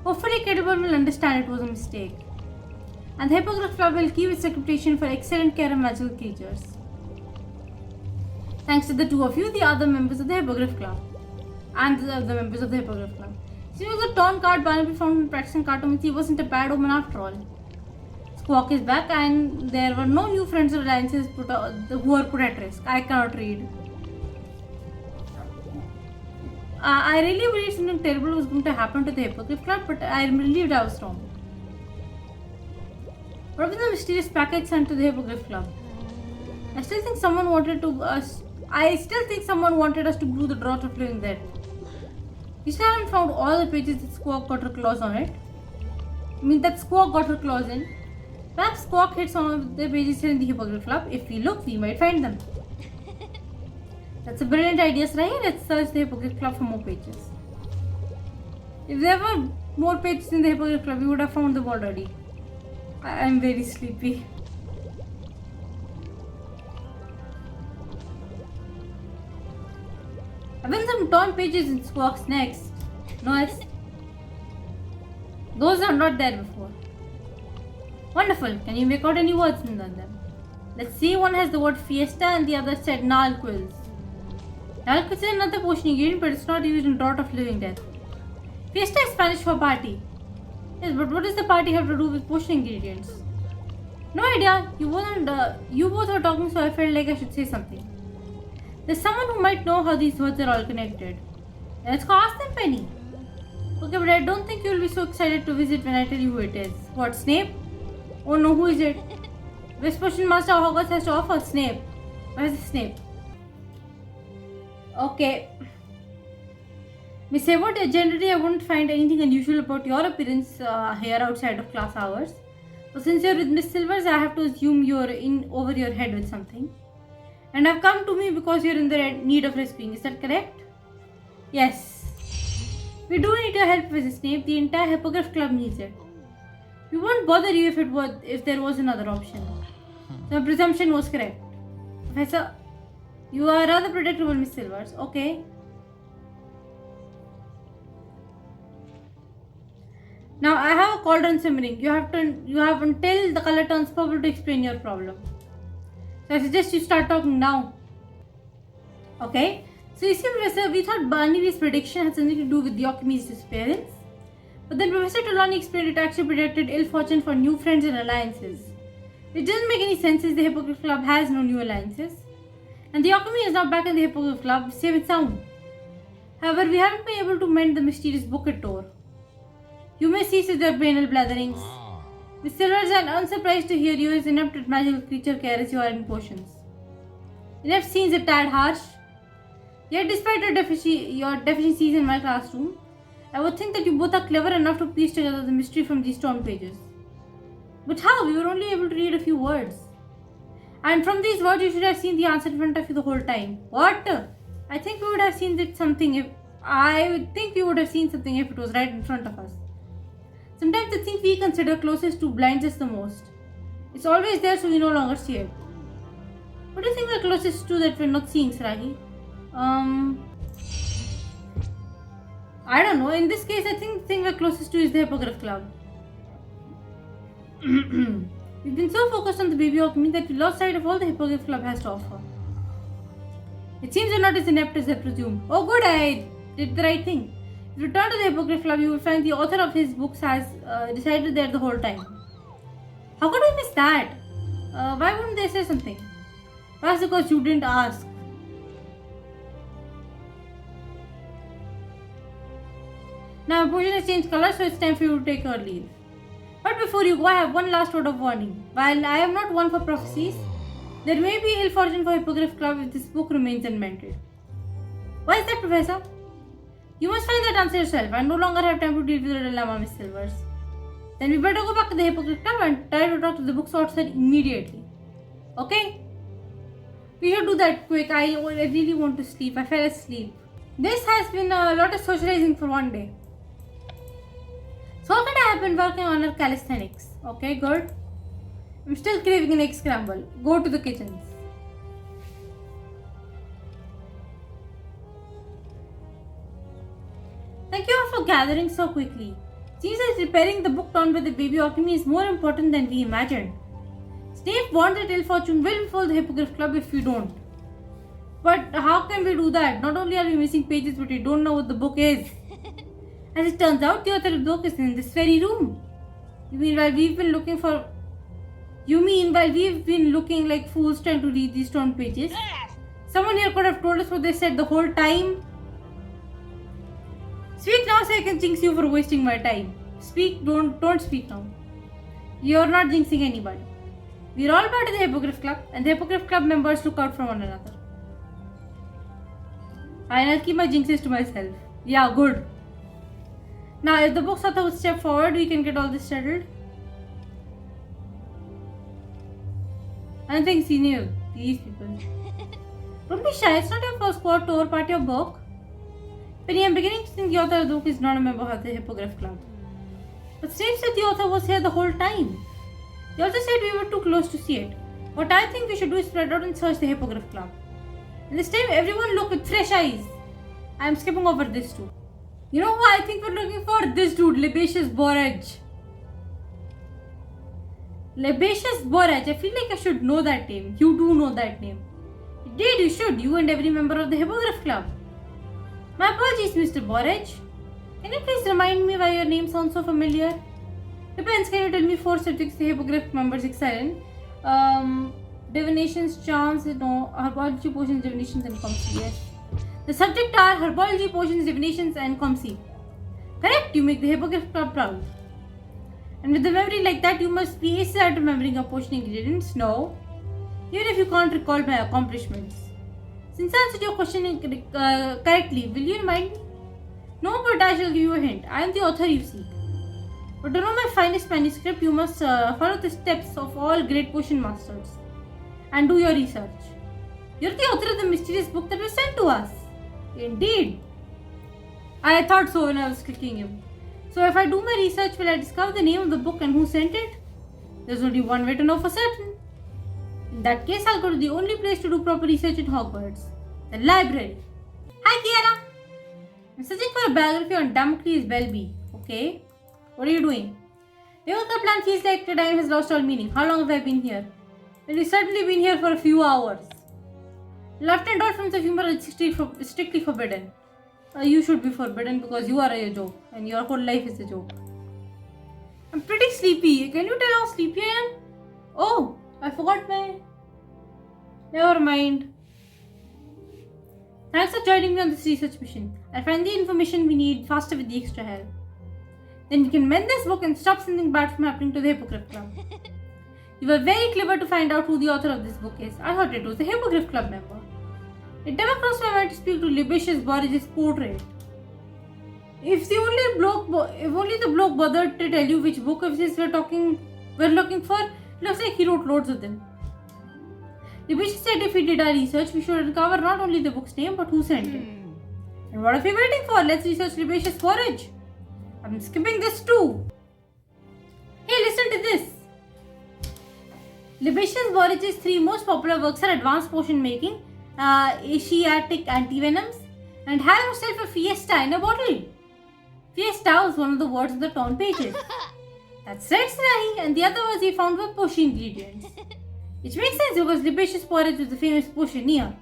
Hopefully, Kedabon will understand it was a mistake. And the Hippogriff Club will keep its reputation for excellent care of magical creatures. Thanks to the two of you, the other members of the Hippogriff Club. And the other members of the Hippogriff Club. Seeing the torn card Barnaby found in practicing cartomancy wasn't a bad omen after all. Squawk is back and there were no new friends or alliances who were put at risk. I cannot read. I really believed something terrible was going to happen to the Hippogriff Club, but I believed I was wrong. What was the mysterious package sent to the Hippogriff Club? I still think someone wanted us to glue the Draught of Living Dead. We still haven't found all the pages that Squawk got her claws on it. That Squawk got her claws in. Perhaps Squawk hid some of the pages here in the Hippogriff Club. If we look, we might find them. That's a brilliant idea, Srahi. Let's search the Hippogriff Club for more pages. If there were more pages in the Hippogriff Club, we would have found them already. I'm very sleepy. I've been some torn pages in Squawk's next. No, those are not there before. Wonderful. Can you make out any words in them? Let's see. One has the word fiesta and the other said Nalquils. Nalquils is another potion ingredient, but it's not used in Draught of Living Death. Fiesta is Spanish for party. Yes, but what does the party have to do with potion ingredients? No idea. You both were talking, so I felt like I should say something. There's someone who might know how these words are all connected. Let's go ask them, Penny. Okay, but I don't think you'll be so excited to visit when I tell you who it is. What, Snape? Oh no, who is it? Best potion master Hogwarts has to offer. Snape. Where's Snape? Okay. Miss Hayward, generally I wouldn't find anything unusual about your appearance here outside of class hours. But since you're with Miss Silvers, I have to assume you're in over your head with something. And have come to me because you're in the need of rescuing. Is that correct? Yes. We do need your help, Mrs. Snape. The entire Hippogriff Club needs it. We won't bother you if there was another option. The presumption was correct. Professor, you are rather predictable, Miss Silvers. Okay. Now I have a cauldron simmering. You have until the color turns purple to explain your problem. So I suggest you start talking now. Okay. So you see, Professor, we thought Barnaby's prediction had something to do with the Occamy's disappearance. But then Professor Trelawney explained it actually predicted ill fortune for new friends and alliances. It doesn't make any sense as the Hippogriff Club has no new alliances. And the Occamy is now back in the Hippogriff Club, safe and sound. However, we haven't been able to mend the mysterious book it tore. You may cease with your banal blatherings. Miss Silvers, I'm unsurprised to hear you as inept at magical creature care as you are in potions. Inept seems a tad harsh. Yet despite your deficiencies in my classroom, I would think that you both are clever enough to piece together the mystery from these torn pages. But how? We were only able to read a few words. And from these words you should have seen the answer in front of you the whole time. What? I think we would have seen something if it was right in front of us. Sometimes the thing we consider closest to blinds us the most. It's always there, so we no longer see it. What do you think we're closest to that we're not seeing, Srahi? I don't know. In this case, I think the thing we're closest to is the Hippogriff Club. We've been so focused on the baby Occamy that we lost sight of all the Hippogriff Club has to offer. It seems you're not as inept as I presumed. Oh good, I did the right thing. If you return to the Hippogriff Club, you will find the author of his books has decided there the whole time. How could we miss that? Why wouldn't they say something? Perhaps because you didn't ask. Now, potion has changed color, so it's time for you to take your leave. But before you go, I have one last word of warning. While I am not one for prophecies, there may be ill fortune for Hippogriff Club if this book remains unmended. Why is that, Professor? You must find that answer yourself. I no longer have time to deal with the dilemma, Miss Silvers. Then we better go back to the Hippogriff Club and try to talk to the books outside immediately. Okay? We should do that quick. I really want to sleep. I fell asleep. This has been a lot of socializing for one day. So I have been working on our calisthenics. Okay, good. I'm still craving an egg scramble. Go to the kitchens. Thank you all for gathering so quickly. Seems like repairing the book torn by the baby Occamy is more important than we imagined. Snape warned that ill fortune will befall the Hippogriff Club if we don't. But how can we do that? Not only are we missing pages, but we don't know what the book is. As it turns out, the author of the book is in this very room. You mean while we've been looking like fools trying to read these torn pages? Someone here could have told us what they said the whole time. Speak now so I can jinx you for wasting my time. Speak, don't speak now. You're not jinxing anybody. We're all part of the Hippogriff Club, and the Hippogriff Club members look out for one another. And I'll keep my jinxes to myself. Yeah, good. Now, if the book's author would step forward, we can get all this settled. I don't think senior these people. Don't be shy, it's not your first squad tour party or book. Penny, I'm beginning to think the author of the book is not a member of the Hippogriff Club. But Snape said the author was here the whole time. He also said we were too close to see it. What I think we should do is spread out and search the Hippogriff Club. And this time everyone look with fresh eyes. I'm skipping over this too. You know who I think we're looking for? This dude, Libatius Borage. Libatius Borage. I feel like I should know that name. You do know that name. Indeed, you should. You and every member of the Hippogriff Club. My apologies, Mr. Borage. Can you please remind me why your name sounds so familiar? Depends. Can you tell me 4 subjects the Hippogriff members excel in? Divinations, charms, herbology, potions, divinations, and comcy. Yes. The subject are herbology, potions, divinations, and comcy. Correct. You make the Hippogriff Club proud. And with a memory like that, you must be aces at remembering your potion ingredients. No. Even if you can't recall my accomplishments. Since I answered your question correctly, will you remind me? No, but I shall give you a hint. I am the author you seek. But to know my finest manuscript, you must follow the steps of all great potion masters and do your research. You're the author of the mysterious book that was sent to us. Indeed. I thought so when I was clicking him. So if I do my research, will I discover the name of the book and who sent it? There's only one way to know for certain. In that case, I'll go to the only place to do proper research in Hogwarts. The library. Hi, Kiara. I'm searching for a biography on Damocles Welby. Okay. What are you doing? The whole plan feels like the time has lost all meaning. How long have I been here? Well, we've certainly been here for a few hours. Laughter and all forms of humor are strictly forbidden. You should be forbidden because you are a joke and your whole life is a joke. I'm pretty sleepy. Can you tell how sleepy I am? Oh, I forgot my... Never mind. Thanks for joining me on this research mission. I'll find the information we need faster with the extra help. Then we can mend this book and stop something bad from happening to the Hippogriff Club. You were very clever to find out who the author of this book is. I thought it was a Hippogriff Club member. It never crossed my mind to speak to Libatius Borage's portrait. If only the bloke bothered to tell you which book of his we're looking for, looks like he wrote loads of them. Libatius said if we did our research, we should uncover not only the book's name but who sent it. And what are we waiting for? Let's research Libatius Borage. I'm skipping this too. Hey, listen to this. Libatius Borage's 3 most popular works are Advanced Potion Making, Asiatic Antivenoms, and Have Yourself a Fiesta in a Bottle. Fiesta was one of the words on the torn pages. That's right, Snahi, and the other words he found were potion ingredients. Which makes sense because Libatius Borage was the famous potioneer.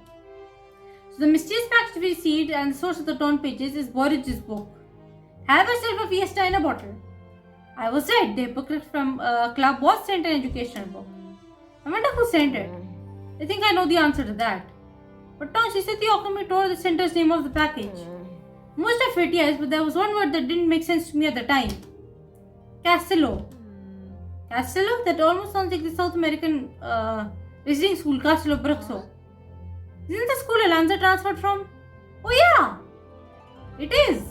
So the mysterious package we received and the source of the torn pages is Borage's book. Have Yourself a Fiesta in a Bottle. I was right, the Hippogriff Club was sent an educational book. I wonder who sent it. I think I know the answer to that. But no, she said the Occamy told the sender's name of the package. Most of it, yes, but there was one word that didn't make sense to me at the time. Castello. Castello? That almost sounds like the South American visiting school, Castello Bruxo. Isn't the school Alanza transferred from? Oh yeah! It is!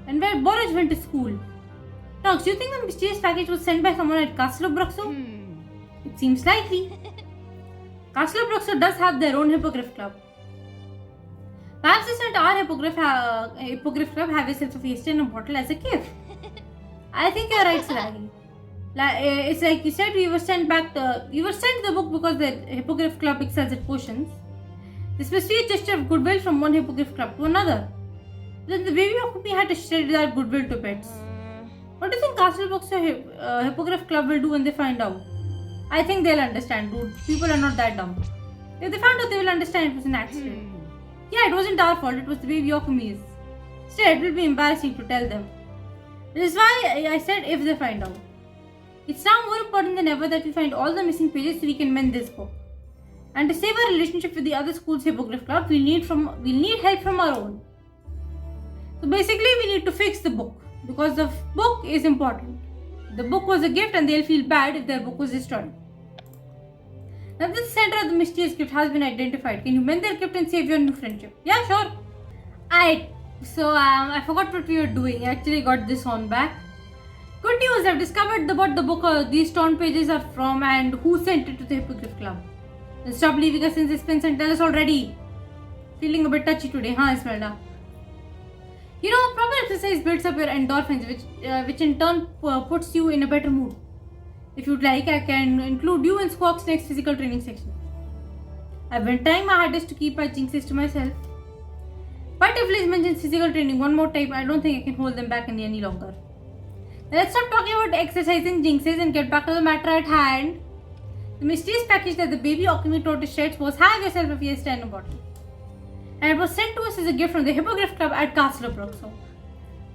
And where Borage went to school. Nox, do you think the mysterious package was sent by someone at Castello Bruxo? It seems likely. Castello Bruxo does have their own Hippogriff Club. Perhaps they sent our Hippogriff Club Have Yourself a Fiesta in a Bottle as a gift. I think you're right, Sarahi. It's like you said, we were sent the book because the Hippogriff Club excels at potions. This must be a gesture of goodwill from one Hippogriff Club to another. Then the baby Occamy had to shred their goodwill to pets. What do you think Castle Books or Hippogriff Club will do when they find out? I think they'll understand, dude. People are not that dumb. If they found out, they will understand it was an accident. Yeah, it wasn't our fault, it was the baby Occamy's. Still, it will be embarrassing to tell them. This is why I said if they find out. It's now more important than ever that we find all the missing pages so we can mend this book. And to save our relationship with the other school's Hippogriff Club, we'll need help from our own. So basically, we need to fix the book because the book is important. The book was a gift and they'll feel bad if their book was destroyed. Now the center of the mysterious gift has been identified. Can you mend their gift and save your new friendship? Yeah, sure. I forgot what we were doing. I actually got this on back. Good news, I've discovered what the book these torn pages are from and who sent it to the Hippogriff Club. Then stop leaving us in suspense and tell us already. Feeling a bit touchy today, huh, Esmeralda? You know, proper exercise builds up your endorphins, which in turn puts you in a better mood. If you'd like, I can include you in Squawk's next physical training section. I've been trying my hardest to keep my jinxes to myself. But if Liz mentions physical training one more time, I don't think I can hold them back any longer. Now let's stop talking about exercising jinxes and get back to the matter at hand. The mysterious package that the baby Occamy taught to shreds was have yourself a fiesta in a bottle. And it was sent to us as a gift from the Hippogriff Club at Castle Broxo.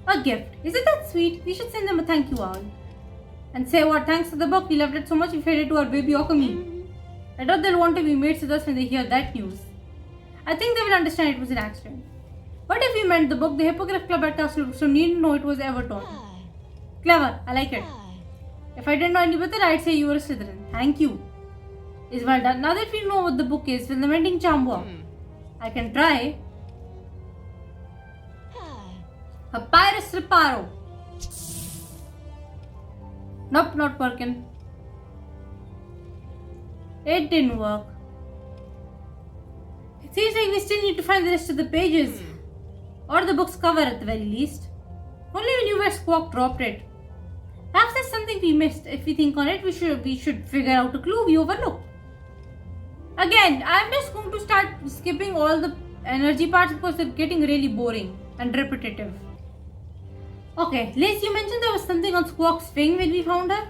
A gift. Isn't that sweet? We should send them a thank you owl. And say what, thanks to the book, we loved it so much we fed it to our baby Occamy. I doubt they'll want to be mates with us when they hear that news. I think they will understand it was an accident. What if we meant the book? The Hippogriff Club at Castle Broxo needn't know it was ever torn. Clever, I like it. If I didn't know any better, I'd say you were a Slytherin. Thank you. Is well done. Now that we know what the book is, will the mending charm work? I can try. Papyrus Reparo. Nope, not working. It didn't work. It seems like we still need to find the rest of the pages. Or the book's cover at the very least. Only we knew where Squawk dropped it. Perhaps there's something we missed. If we think on it, we should figure out a clue we overlooked. Again, I'm just going to start skipping all the energy parts because they're getting really boring and repetitive. Okay, Liz, you mentioned there was something on Squawk's wing when we found her?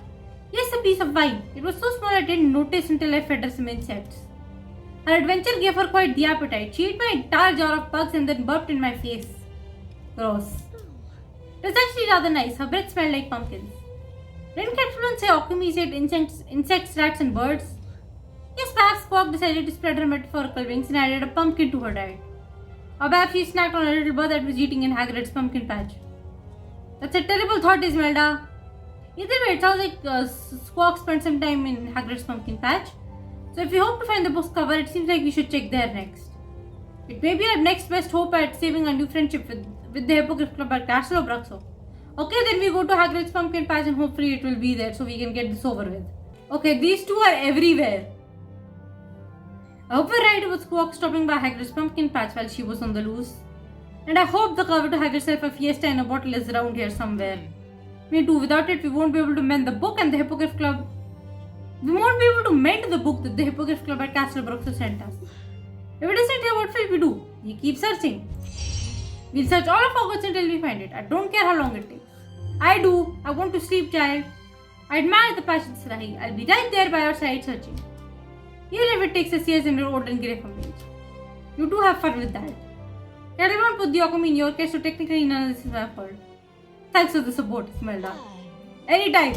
Yes, a piece of wine. It was so small I didn't notice until I fed her some insects. Her adventure gave her quite the appetite. She ate my entire jar of bugs and then burped in my face. Gross. It was actually rather nice. Her breath smelled like pumpkins. Didn't Captain say Occamy ate insects, rats and birds? Yes, perhaps Squawk decided to spread her metaphorical wings and added a pumpkin to her diet. Or perhaps she snacked on a little bird that was eating in Hagrid's pumpkin patch. That's a terrible thought, Esmeralda. Either way, it sounds like Squawk spent some time in Hagrid's pumpkin patch. So if we hope to find the book's cover, it seems like we should check there next. It may be our next best hope at saving our new friendship with the Hippogriff Club at Castle Broxo. Okay, then we go to Hagrid's pumpkin patch and hopefully it will be there so we can get this over with. Okay, these two are everywhere. I hope we're right about Squawk stopping by Hagrid's pumpkin patch while she was on the loose. And I hope the cover to have yourself a fiesta in a bottle is around here somewhere. Me too, without it we won't be able to mend the book and the Hippogriff Club. We won't be able to mend the book that the Hippogriff Club at Castle Broxo sent us. If it isn't here, what will we do? We keep searching. We'll search all of Hogwarts until we find it. I don't care how long it takes. I do. I want to sleep, child. I admire the passion, Sarahi. I'll be right there by your side searching. Even if it takes us years in your old and grey from age. You do have fun with that. Yet I won't put the Occamy in your case, so technically none of this is my fault. Thanks for the support, Smelda. Anytime.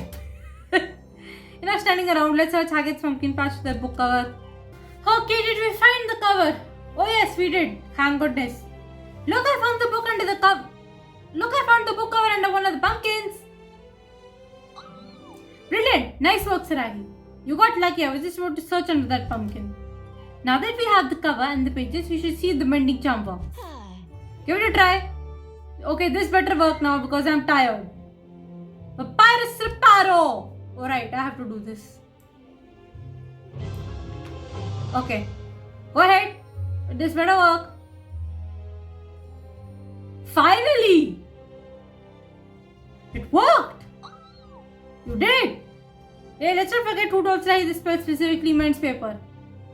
Enough standing around, let's search Hagrid's pumpkin patch for the book cover. Okay, did we find the cover? Oh yes, we did. Thank goodness. Look, I found the book under the cover. Look, I found the book cover under one of the pumpkins. Brilliant. Nice work, Sarahi. You got lucky. I was just about to search under that pumpkin. Now that we have the cover and the pages, we should see the mending charm work. Give it a try. Okay, this better work now because I'm tired. Papyrus Reparo. Alright, I have to do this. Okay. Go ahead. This better work. Finally! It worked! You did! Hey, let's not forget who told Sarahi this spell specifically mends paper.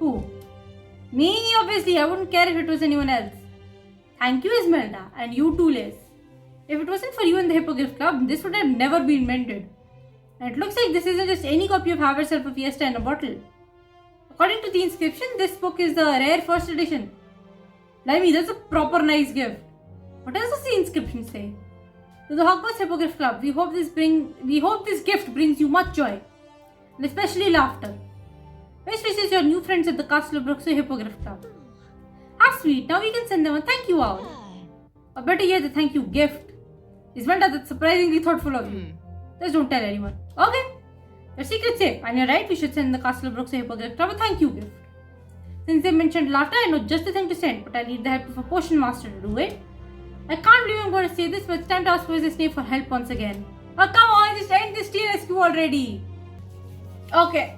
Who? Me, obviously. I wouldn't care if it was anyone else. Thank you, Esmeralda, and you too, Liz. If it wasn't for you and the Hippogriff Club, this would have never been mended. And it looks like this isn't just any copy of Have Yourself a Fiesta in a bottle. According to the inscription, this book is the rare first edition. Blimey, that's a proper nice gift. What else does the inscription say? To the Hogwarts Hippogriff Club, we hope this gift brings you much joy, and especially laughter. Best wishes your new friends at the Castle of Brookso Hippogriff Club. How sweet, now we can send them a thank you owl. Or better yet, a thank you gift. Ismelda, that's surprisingly thoughtful of you. Just don't tell anyone. Okay. Your secret's safe, and you're right, we should send the Castle of Brookso Hippogriff Club a thank you gift. Since they mentioned laughter, I know just the thing to send, but I need the help of a potion master to do it. I can't believe I'm going to say this, but it's time to ask Professor Snape for help once again. Oh, come on, just end this TLSQ already. Okay.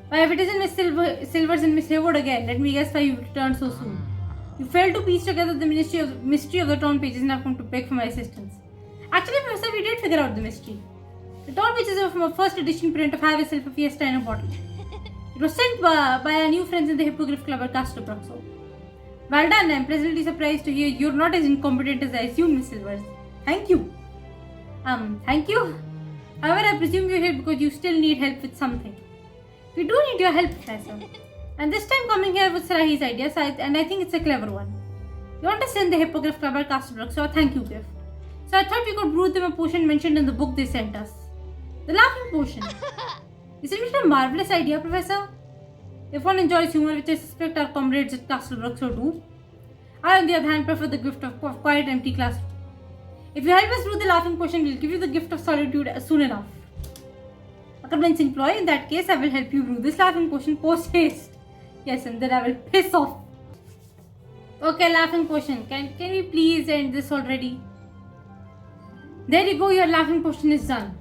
But if it isn't Miss Silvers and Miss Haywood again, let me guess why you returned so soon. You failed to piece together the mystery of the torn pages and have come to beg for my assistance. Actually, Professor, we did figure out the mystery. The torn pages are from a first edition print of Have Yourself a Fiesta in a Bottle. It was sent by our new friends in the Hippogriff Club at Castle Brookso. Well done, I'm pleasantly surprised to hear you're not as incompetent as I assumed, Miss Silvers. Thank you. Thank you. However, I presume you're here because you still need help with something. We do need your help, Professor. And this time coming here was Sarahi's idea, and I think it's a clever one. You want to send the Hippogriff Club at Castle Brookso a thank you gift. So I thought we could brew them a potion mentioned in the book they sent us. The Laughing Potion. Isn't it a marvelous idea, Professor? If one enjoys humor, which I suspect our comrades at Castle Brookso do, I, on the other hand, prefer the gift of quiet, empty classroom. If you help us brew the Laughing Potion, we'll give you the gift of solitude soon enough. A convincing ploy. In that case, I will help you brew this Laughing Potion post-haste. Yes, and then I will piss off. Okay, Laughing Potion. Can we please end this already? There you go, your Laughing Potion is done.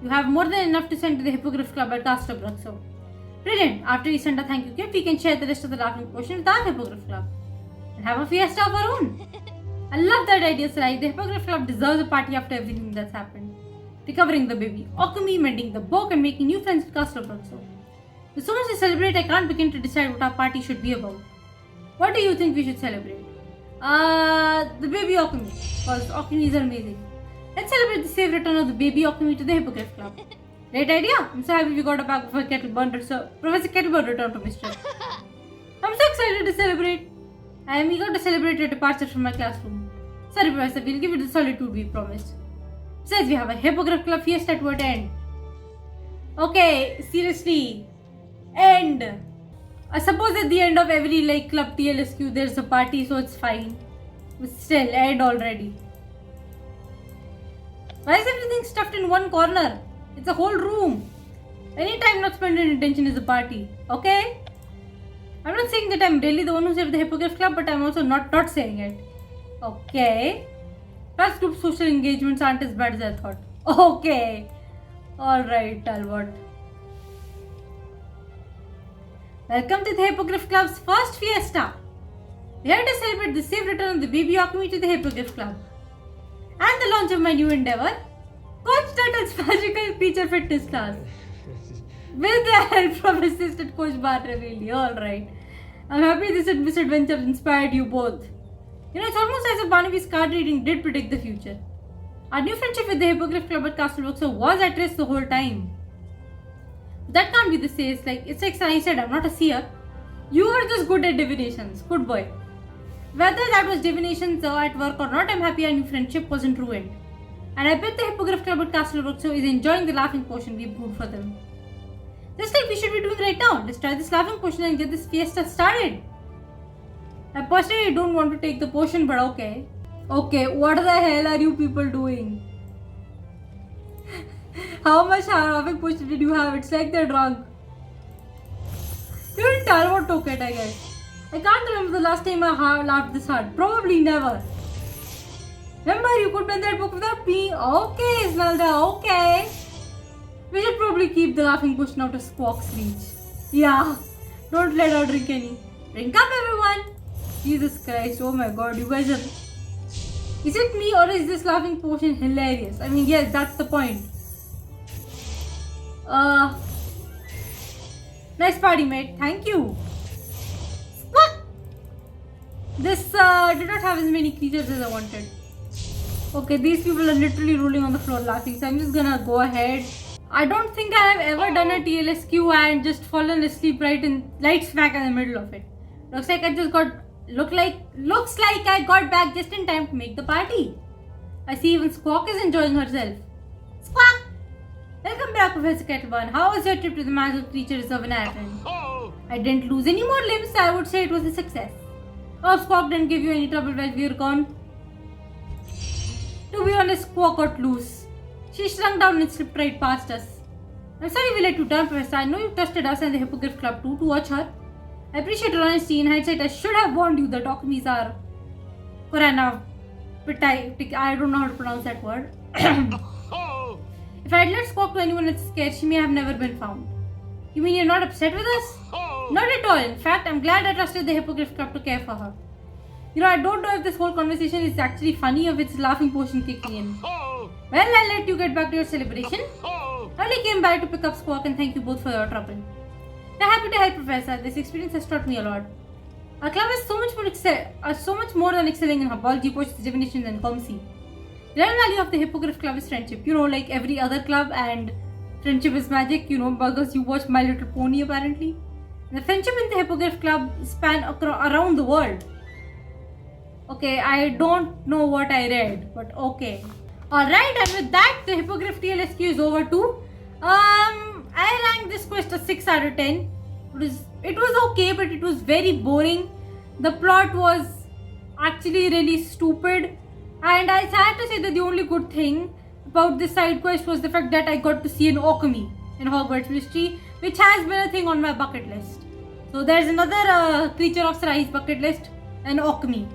You have more than enough to send to the Hippogriff Club at Castle Brookso. Brilliant. After we send a thank you gift, we can share the rest of the Laughing Potion with our Hippogriff Club. And have a fiesta of our own. I love that idea, Sarai. The Hippogriff Club deserves a party after everything that's happened. Recovering the baby, Occamy, mending the book, and making new friends at Castle Brookso. With so much to celebrate, I can't begin to decide what our party should be about. What do you think we should celebrate? The baby Occamy, because Occamies are amazing. Let's celebrate the safe return of the baby Occamy to the Hippogriff Club. Great idea! I'm so happy we got a bag of Professor Kettlebird returned to mischief. I'm so excited to celebrate. I am eager to celebrate your departure from my classroom. Sorry, Professor, we'll give you the solitude we promised. Besides, we have a Hippogriff Club fiesta to attend. Okay, seriously. End. I suppose at the end of every club TLSQ there's a party, so it's fine. But still, end already. Why is everything stuffed in one corner? It's a whole room. Any time not spent in attention is a party. Okay? I'm not saying that I'm really the one who saved the Hippogriff Club, but I'm also not saying it. Okay. Past group social engagements aren't as bad as I thought. Okay. Alright, Talbot. Welcome to the Hippogriff Club's first fiesta. We are here to celebrate the safe return of the baby Occamy to the Hippogriff Club. And the launch of my new endeavor, Coach Turtle's magical creature fitness class. With the help from assistant Coach Barnaby. Alright. I'm happy this misadventure inspired you both. You know, it's almost as if Barnaby's card reading did predict the future. Our new friendship with the Hippogriff Club at Castle Brookso was at risk the whole time. That can't be the case. It's like I said, I'm not a seer. You were just good at divinations. Good boy. Whether that was divinations at work or not, I'm happy our new friendship wasn't ruined. And I bet the Hippogriff Club at Castle Brookso is enjoying the Laughing Potion we brewed for them. Just like we should be doing right now. Let's try this Laughing Potion and get this fiesta started. I personally don't want to take the potion, but okay. Okay, what the hell are you people doing? How much Laughing Potion did you have? It's like they're drunk. You didn't tell what took it, I guess. I can't remember the last time I laughed this hard. Probably never. Remember, you could bend that book without me. Okay, Esmeralda, okay. We should probably keep the Laughing Potion out of Squawk's reach. Yeah, don't let her drink any. Drink up, everyone. Jesus Christ, oh my god, you guys are... Is it me or is this Laughing Potion hilarious? I mean, yes, that's the point. Nice party, mate. Thank you. Squawk! This did not have as many creatures as I wanted. Okay, these people are literally rolling on the floor laughing, so I'm just gonna go ahead. I don't think I have ever done a TLSQ and just fallen asleep right smack in the middle of it. Looks like I got back just in time to make the party. I see even Squawk is enjoying herself. Squawk! Welcome back, Professor Kettleburn. How was your trip to the magical creatures of an island? I didn't lose any more limbs, so I would say it was a success. Oh, Squawk didn't give you any trouble while we were gone. To be honest, Squawk got loose. She shrunk down and slipped right past us. I'm sorry we let you down, Professor. I know you trusted us and the Hippogriff Club too to watch her. I appreciate your honesty. In hindsight, I should have warned you that Ockamys are Korana. But I don't know how to pronounce that word. If I had let Squawk to anyone that's scared, she may have never been found. You mean you're not upset with us? Not at all. In fact, I'm glad I trusted the Hippogriff Club to care for her. You know, I don't know if this whole conversation is actually funny or if it's laughing potion kicking in. Well, I'll let you get back to your celebration. I only came by to pick up Squawk and thank you both for your trouble. I'm happy to help, Professor. This experience has taught me a lot. Our club is so much more than excelling in herbology, potions, divination, and diplomacy. The real value of the Hippogriff Club is friendship. You know, like every other club, and friendship is magic. You know, because you watch My Little Pony apparently. The friendship in the Hippogriff Club span around the world. Okay, I don't know what I read, but okay. Alright, and with that, the Hippogriff TLSQ is over too. I ranked this quest a 6 out of 10. It was okay, but it was very boring. The plot was actually really stupid. And I had to say that the only good thing about this side quest was the fact that I got to see an Occamy in Hogwarts Mystery, which has been a thing on my bucket list. So there's another creature of Sarai's bucket list, an Occamy.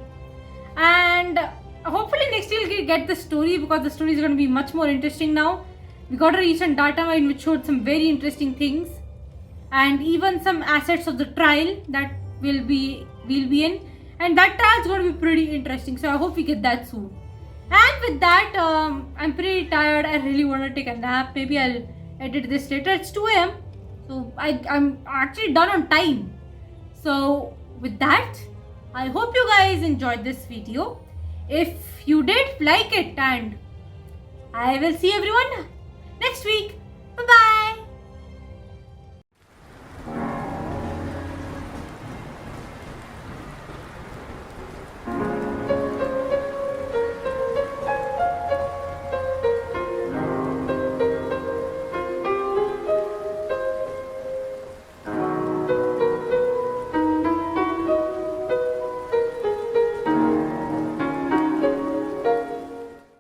And hopefully next year we'll get the story, because the story is going to be much more interesting now. We got a recent data mine which showed some very interesting things, and even some assets of the trial that we'll be in, and that trial is going to be pretty interesting, so I hope we get that soon. And with that, I'm pretty tired. I really want to take a nap. Maybe I'll edit this later. It's 2 AM, so I'm actually done on time. So with that, I hope you guys enjoyed this video. If you did, like it, and I will see everyone next week. Bye bye.